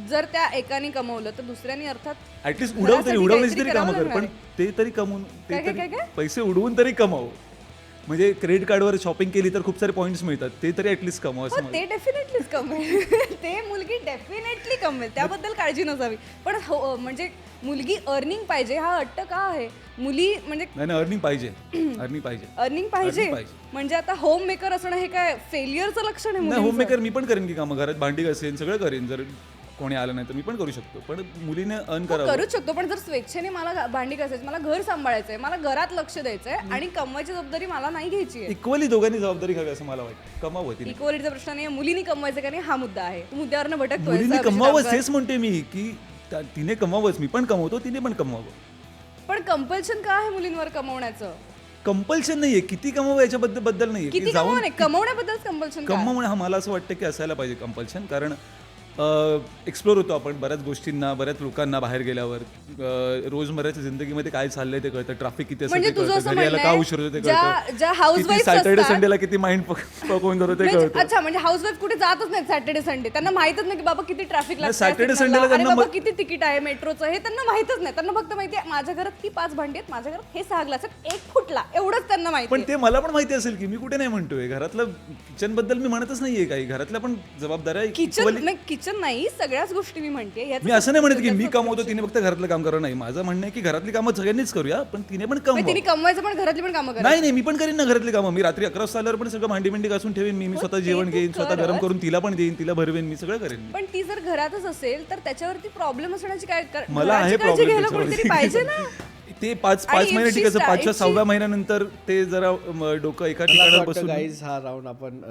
[SPEAKER 2] जर त्या एकाने कमवलं तर दुसऱ्याने अर्थात
[SPEAKER 3] ऍटलीस्ट
[SPEAKER 2] घरासाठी
[SPEAKER 3] उडवण्याची
[SPEAKER 2] काहीतरी
[SPEAKER 3] तरी कामं कर,
[SPEAKER 2] करावं
[SPEAKER 3] पण
[SPEAKER 2] लागणार
[SPEAKER 3] ते तरी कमवून, ते
[SPEAKER 2] काय,
[SPEAKER 3] तरी
[SPEAKER 2] काय?
[SPEAKER 3] पैसे उडवून तरी कमव. म्हणजे क्रेडिट कार्डवर शॉपिंग केली तर खूप सारे पॉईंट्स मिळतात, ते तरी ऍटलीस्ट कमव असं
[SPEAKER 2] ते डेफिनेटलीच कमवेल. ते मुलगी डेफिनेटली कमवेल, त्याबद्दल काळजी नसावी. पण म्हणजे मुलगी अर्निंग पाहिजे हा अट्ट का आहे? मुली म्हणजे
[SPEAKER 3] नाही अर्निंग पाहिजे, अर्निंग पाहिजे,
[SPEAKER 2] अर्निंग पाहिजे. म्हणजे आता होम मेकर असणं हे काय फेलियरचं लक्षण आहे?
[SPEAKER 3] नाही, होम मेकर मी पण करेन की कामं, घरात भांडी घासेन, सगळं करेन. जर कोणी आलं नाही तर मी पण करू शकतो, पण मुलीने अर्न करावं.
[SPEAKER 2] करूच शकतो, पण जर स्वेच्छेने मला भांडी घासायची, मला घर सांभाळायचंय, मला घरात लक्ष द्यायचंय आणि कमवायची जबाबदारी मला नाही घ्यायची आहे.
[SPEAKER 3] इक्वली दोघांनी जबाबदारी घ्यावी असं मला वाटतं. कमावं तिने,
[SPEAKER 2] इक्वलिटीचा प्रश्न नाही, मुलीनी कमवायचं का नाही हा मुद्दा आहे. तू मुद्द्यावरनं भटकतोय.
[SPEAKER 3] मुलीने कमवावंच हेच म्हणते मी, की तिने कमावंच, मी पण कमवतो, तिने पण कमवावं.
[SPEAKER 2] पण कंपल्शन का आहे मुलींवर कमवण्याचं?
[SPEAKER 3] कंपल्शन नाहीये, किती कमवावं याच्याबद्दल नाहीये,
[SPEAKER 2] किती कमवणे, कमवण्याबद्दल कंपल्शन
[SPEAKER 3] कमवणे हा मला असं वाटतं की असायला पाहिजे कंपल्शन. कारण एक्सप्लोर होतो आपण बऱ्याच गोष्टींना, बऱ्याच लोकांना बाहेर गेल्यावर. रोजमर्याच्या जिंदगीमध्ये काय चाललंय ते कळतं, ट्रॅफिक किती असतं ते कळतं, घरी यायला का उशीर होतो ते कळतं, सॅटर्डे संडेला किती माइंड पकवून जातो ते कळतं.
[SPEAKER 2] अच्छा, म्हणजे हाऊसवाईफ कुठे जातच नाही सॅटर्डे संडे, त्यांना माहितच नाही की बाबा किती ट्रॅफिक लागतं
[SPEAKER 3] सॅटर्डे संडेला त्यांना
[SPEAKER 2] किती तिकीट आहे मेट्रोचं, हे त्यांना माहितच नाही. त्यांना फक्त माहिती आहे माझ्या घरात ही 5 भांडी आहेत, माझ्या घरात हे 6 ग्लास आहेत, एक फुटला, एवढंच त्यांना माहिती.
[SPEAKER 3] पण ते मला पण माहिती असेल की मी कुठे नाही म्हणतोय, घरातलं किचन बद्दल मी म्हणतच नाहीये काही, घरातल्या पण जबाबदाऱ्या.
[SPEAKER 2] किचन नाही, सगळ्याच गोष्टी मी म्हणते.
[SPEAKER 3] मी असं नाही म्हणत की मी कमवतो तिने फक्त घरातलं काम करा, नाही. माझं म्हणणं आहे की घरातली कामं सगळ्यांनीच करूया, पण तिने पण
[SPEAKER 2] तिने कमवायचं पण घरातली पण कामं.
[SPEAKER 3] नाही मी पण करीन ना घरातली कामं. मी रात्री 11 वाजता आल्यावर पण सगळं भांडी बिंडी घासून ठेवेन, मी स्वतः जेवण घेईन, स्वतः गरम करून तिला पण देईन, तिला भरवेन, मी सगळं करेन.
[SPEAKER 2] पण ती जर घरातच असेल तर त्याच्यावरती प्रॉब्लेम असण्याची काय?
[SPEAKER 3] मला आहे प्रॉब्लेम
[SPEAKER 2] पाहिजे ना.
[SPEAKER 3] ते 5 महिने ठीक आहे, 5व्या 6व्या महिन्यानंतर ते जरा डोकं एका ठिकाणी बसून.
[SPEAKER 1] गाईज हा राऊंड आपण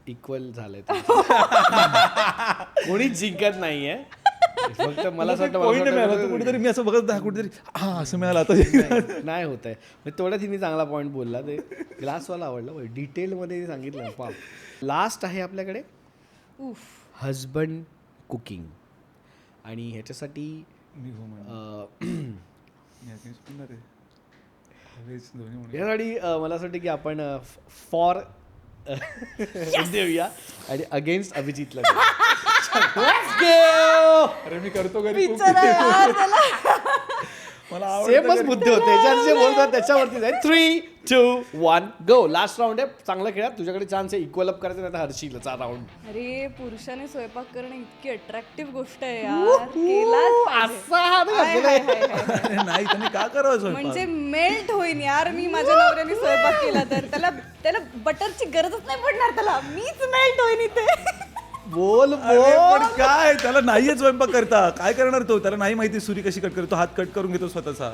[SPEAKER 1] इक्वल झालंय. कोणीच जिंकत नाहीये, फक्त मला असं वाटतं
[SPEAKER 3] कुठेतरी मी असं बघत कुठेतरी हा असं मिळालं आता.
[SPEAKER 1] नाही होत आहे तेवढ्या तिने चांगला पॉईंट बोलला. ते ग्लासवाला आवडला, डिटेलमध्ये सांगितलं. पाप लास्ट आहे आपल्याकडे हजबंड कुकिंग, आणि ह्याच्यासाठी मला असं वाटतं की आपण फॉर देऊया आणि अगेन्स्ट अभिजितला.
[SPEAKER 3] अरे मी करतो घरी, मला
[SPEAKER 1] सेमच मुद्दे होते जे बोलतात त्याच्यावरती जाईल. 3, 2, 1 गो. लास्ट राऊंड आहे, चांगला खेळा, तुझ्याकडे चान्स आहे इक्वल अप करायचं, नाही तर हरशीलचा राऊंड.
[SPEAKER 2] अरे पुरुषाने स्वयंपाक करणं इतकी अट्रॅक्टिव्ह गोष्ट आहे यार, केलाच
[SPEAKER 3] नाही त्याने का करावं,
[SPEAKER 2] म्हणजे मेल्ट होईन यार. मी माझ्या नवऱ्याने स्वयंपाक केला तर त्याला बटरची गरजच नाही पडणार, त्याला मीच मेल्ट होईन इथे.
[SPEAKER 3] बोल पण काय, त्याला नाहीये स्वयंपाक करता, काय करणार तो? त्याला नाही माहिती सुरी कशी कट करतो, हात कट करून घेतो स्वतःचा.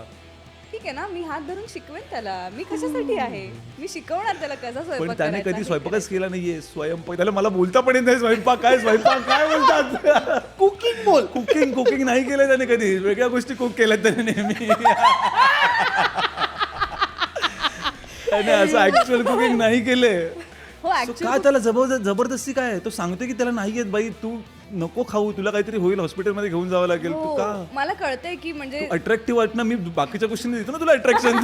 [SPEAKER 2] ठीक आहे ना, मी हात धरून शिकवेन त्याला, मी कशासाठी आहे, मी शिकवणार त्याला कसा स्वयंपाक.
[SPEAKER 3] पण त्याने कधी स्वयंपाकच केला नाहीये. स्वयंपाक त्याला मला बोलता पण येत नाही, स्वयंपाक काय बोलतात.
[SPEAKER 1] कुकिंग बोल.
[SPEAKER 3] कुकिंग नाही केलं त्याने कधी, वेगळ्या गोष्टी कुक केल्यात त्याने नेहमी. त्याने असं ऍक्च्युअल कुकिंग नाही केले. काय त्याला जबरदस्ती काय? तो सांगतोय की त्याला नाही येत बाई, तू नको खाऊ, तुला काहीतरी होईल, हॉस्पिटलमध्ये घेऊन जावं लागेल. तू का?
[SPEAKER 2] मला कळतंय की म्हणजे
[SPEAKER 3] अट्रॅक्टिव्ह वाटणं, मी बाकीच्या गोष्टींनी देतो ना तुला अट्रॅक्शन.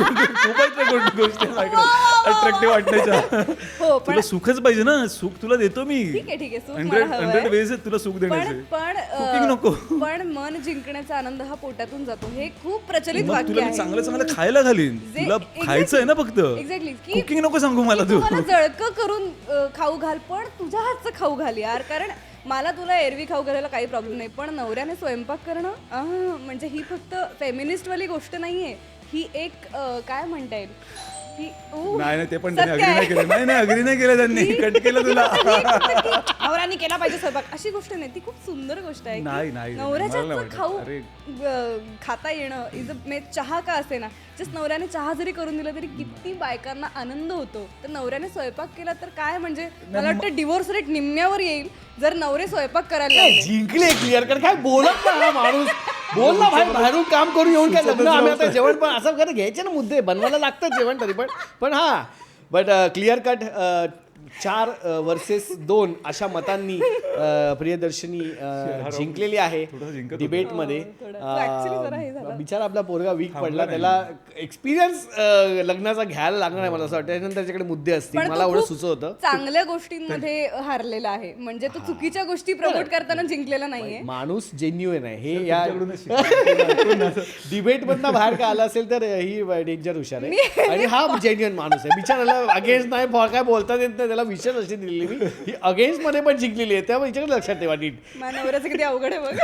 [SPEAKER 3] गोष्टी अट्रॅक्टिव्ह वाटण्याच्या. तुला सुखच पाहिजे ना, सुख तुला देतो मी.
[SPEAKER 2] ठीक आहे
[SPEAKER 3] 100 वेज तुला सुख देण्याचे.
[SPEAKER 2] पण नको. पण मन जिंकण्याचा आनंद हा पोटातून जातो, हे खूप प्रचलित वाक्य आहे.
[SPEAKER 3] तुला मी चांगलं खायला घालीन, तुला खायचं आहे ना फक्त.
[SPEAKER 2] एक्झॅक्टली.
[SPEAKER 3] कुकिंग नको सांगू मला, तू
[SPEAKER 2] मला जळकं करून खाऊ घाल, पण तुझ्या हातचं खाऊ घाल यार. कारण मला तुला एरवी खाऊ करायला काही प्रॉब्लेम नाही, पण नवऱ्याने स्वयंपाक करणं म्हणजे ही फक्त फेमिनिस्टवाली गोष्ट नाहीये, ही एक काय म्हणता येईल, ही
[SPEAKER 3] नाही ते पण त्यांनी अग्री नाही केलं. नाही अग्री नाही केलं त्यांनी, कट केलं तुला.
[SPEAKER 2] नवऱ्याने केला पाहिजे स्वयंपाक अशी गोष्ट नाही, ती खूप सुंदर गोष्ट आहे. नवऱ्याच्या खाऊ खाता येणं, चहा का असे ना, जस्ट नवऱ्याने चहा जरी करून दिला तरी किती बायकांना आनंद होतो. तर नवऱ्याने स्वयंपाक केला तर काय म्हणजे मला वाटतं डिवोर्स रेट निम्म्यावर येईल जर नवरे स्वयंपाक करायला लागले.
[SPEAKER 1] जिंकले क्लिअर कर, काय बोलत ना हा माणूस, बोल ना भाई, बाहेरून काम करून येऊन काय लग्न आम्ही आता जेवण पण असं खरं घ्यायचे ना, मुद्दे बनवायला लागतं जेवण तरी पण हा बट क्लिअर कट 4 वर्सेस 2 अशा मतांनी प्रियदर्शनी जिंकलेली आहे डिबेटमध्ये. बिचारा आपला पोरगा वीक पडला, त्याला एक्सपिरियन्स लग्नाचा घ्यायला लागणार आहे मला असं वाटतं. त्यानंतर त्याच्याकडे मुद्दे असतील, मला एवढं सुचवतं.
[SPEAKER 2] चांगल्या गोष्टींमध्ये हारलेला आहे, म्हणजे तो चुकीच्या गोष्टी प्रमोट करताना जिंकलेला नाहीये.
[SPEAKER 1] माणूस जेन्युइन आहे हे या डिबेट मधनं बाहेर का आला असेल तर ही डेंजर हुशार आहे आणि हा जेन्युइन माणूस आहे. बिचाराला अगेन्स्ट नाही काय बोलता येत नाही, त्याला विषय अशी दिलेली मी, ही अगेन्स्ट मध्ये पण जिंकलेली आहे, त्यामुळे विचार लक्षात ठेवा नीट.
[SPEAKER 2] नवऱ्याचं किती अवघड आहे बघ.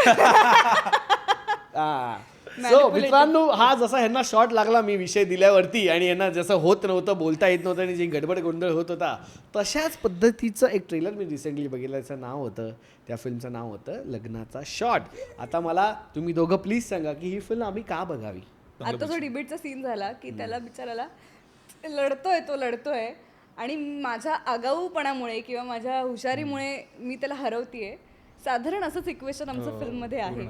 [SPEAKER 1] सो मित्रांनो, हा जसा ह्यांना शॉट लागला मी विषय दिल्यावरती आणि यांना जसं होत नव्हतं, बोलता येत नव्हतं आणि जी गडबड गोंधळ होत होता, तशाच पद्धतीचं एक ट्रेलर मी रिसेंटली बघितलं. त्याचं नाव होतं, त्या फिल्मचं नाव होतं लग्नाचा शॉट. आता मला तुम्ही दोघं प्लीज सांगा की ही फिल्म आम्ही का बघावी.
[SPEAKER 2] आता जो डिबेटचा सीन झाला की त्याला बिचाराला लढतोय आणि माझ्या आगाऊपणामुळे किंवा माझ्या हुशारीमुळे मी त्याला हरवतीये, साधारण असंच इक्वेशन आमचं फिल्ममध्ये आहे.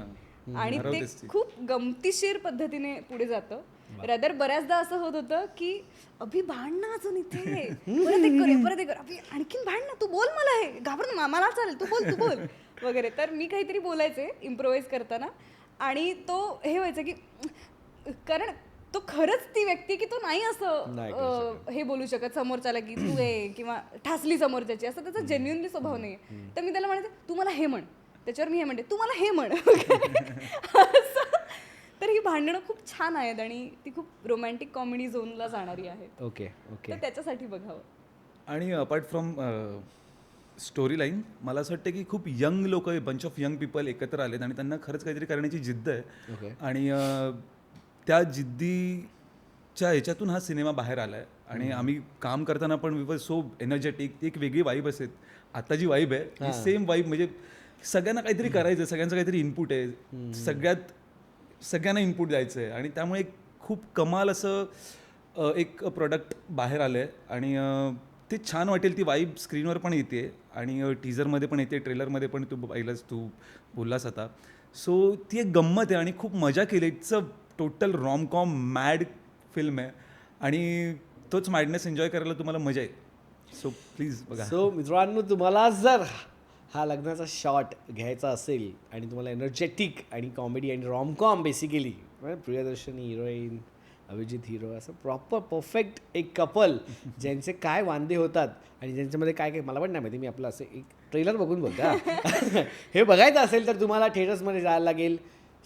[SPEAKER 2] आणि ते खूप गमतीशीर पद्धतीने पुढे जातं. रदर बऱ्याचदा असं होत होतं की अभि भांड ना अजून इथे, परत एक कर, अभि आणखीन भांड ना, तू बोल, मला हे घाबरून मला चालेल, तू बोल वगैरे. तर मी काहीतरी बोलायचे इम्प्रोवाइज करताना आणि तो हे व्हायचं की, कारण तो खरंच ती व्यक्ती की तो नाही असं हे बोलू शकत समोरच्याला की तू आहे किंवा ठासली समोरच्याची, असं त्याचा जेन्युइनली स्वभाव नाही. तर मी त्याला म्हणायचे तू मला हे म्हण, त्याच्यावर मी हे म्हणते तू मला हे म्हण. तर ही भांडणं खूप छान आहेत आणि ती खूप रोमॅन्टिक कॉमेडी झोनला जाणारी आहेत.
[SPEAKER 1] ओके
[SPEAKER 2] तर त्याच्यासाठी बघावं.
[SPEAKER 3] आणि अपार्ट फ्रॉम स्टोरी लाईन, मला असं वाटतं की खूप यंग लोक, बंच ऑफ यंग पीपल एकत्र आलेत आणि त्यांना खरंच काहीतरी करण्याची जिद्द आहे. आणि त्या जिद्दीच्या ह्याच्यातून हा सिनेमा बाहेर आला आहे. आणि आम्ही काम करताना पण वी वर सो एनर्जेटिक, एक वेगळी वाईब असेल. आता जी वाईब आहे ही सेम वाईब, म्हणजे सगळ्यांना काहीतरी करायचं, सगळ्यांचं काहीतरी इनपुट आहे, सगळ्यांना इनपुट द्यायचं आहे. आणि त्यामुळे खूप कमाल असं एक प्रोडक्ट बाहेर आलं आहे आणि ते छान वाटेल. ती वाईब स्क्रीनवर पण येते आणि टीझरमध्ये पण येते, ट्रेलरमध्ये पण तू पाहिलंस, तू बोललास आता. सो ती एक गंमत आहे आणि खूप मजा केली. It's a total rom-com mad film आहे आणि तोच मॅडनेस एन्जॉय करायला तुम्हाला मजा येईल. सो प्लीज बघा.
[SPEAKER 1] सो मित्रांनो, तुम्हाला जर हा लग्नाचा शॉट घ्यायचा असेल आणि तुम्हाला एनर्जेटिक आणि कॉमेडी आणि rom-com basically, Priyadarshini heroine, Abhijit hero, असं प्रॉपर परफेक्ट एक कपल ज्यांचे काय वांदे होतात आणि ज्यांच्यामध्ये काय काय मला पण नाही माहिती, मी आपलं असं एक ट्रेलर बघून बोलतो. हे बघायचं असेल तर तुम्हाला थिएटर्समध्ये जायला लागेल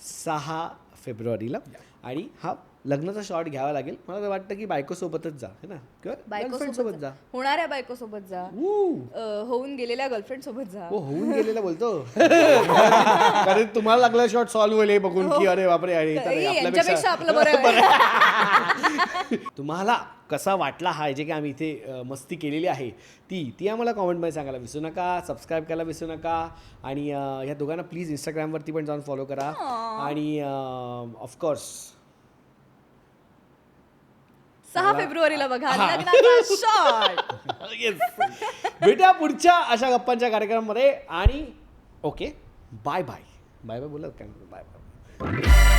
[SPEAKER 1] 6 फेब्रुवारीला आणि हा लग्नाचा शॉट घ्यावा लागेल. मला तर वाटतं की बायकोसोबतच जा, है ना, किंवा गर्लफ्रेंड सोबत जा,
[SPEAKER 2] होणाऱ्या बायकोसोबत जा, होऊन गेलेल्या गर्लफ्रेंड सोबत जा.
[SPEAKER 1] हो, होऊन गेलेला बोलतो कारण तुम्हाला लागला शॉट सॉल्व्ह होईल हे बघून की अरे बापरे,
[SPEAKER 2] यांच्यापेक्षा आपलं बरं.
[SPEAKER 1] तुम्हाला कसा वाटला हा जे काही आम्ही इथे मस्ती केलेली आहे ती आम्हाला कॉमेंटमध्ये सांगायला विसरू नका. सबस्क्राईब करायला विसरू नका आणि ह्या दोघांना प्लीज इंस्टाग्रामवरती पण जाऊन फॉलो करा. आणि ऑफकोर्स
[SPEAKER 2] 6 फेब्रुवारीला बघा लग्नाचा शॉट.
[SPEAKER 1] भेटा पुढच्या अशा गप्पांच्या कार्यक्रमामध्ये आणि okay, bye bye. Bye bye बोलत काय, बाय बाय.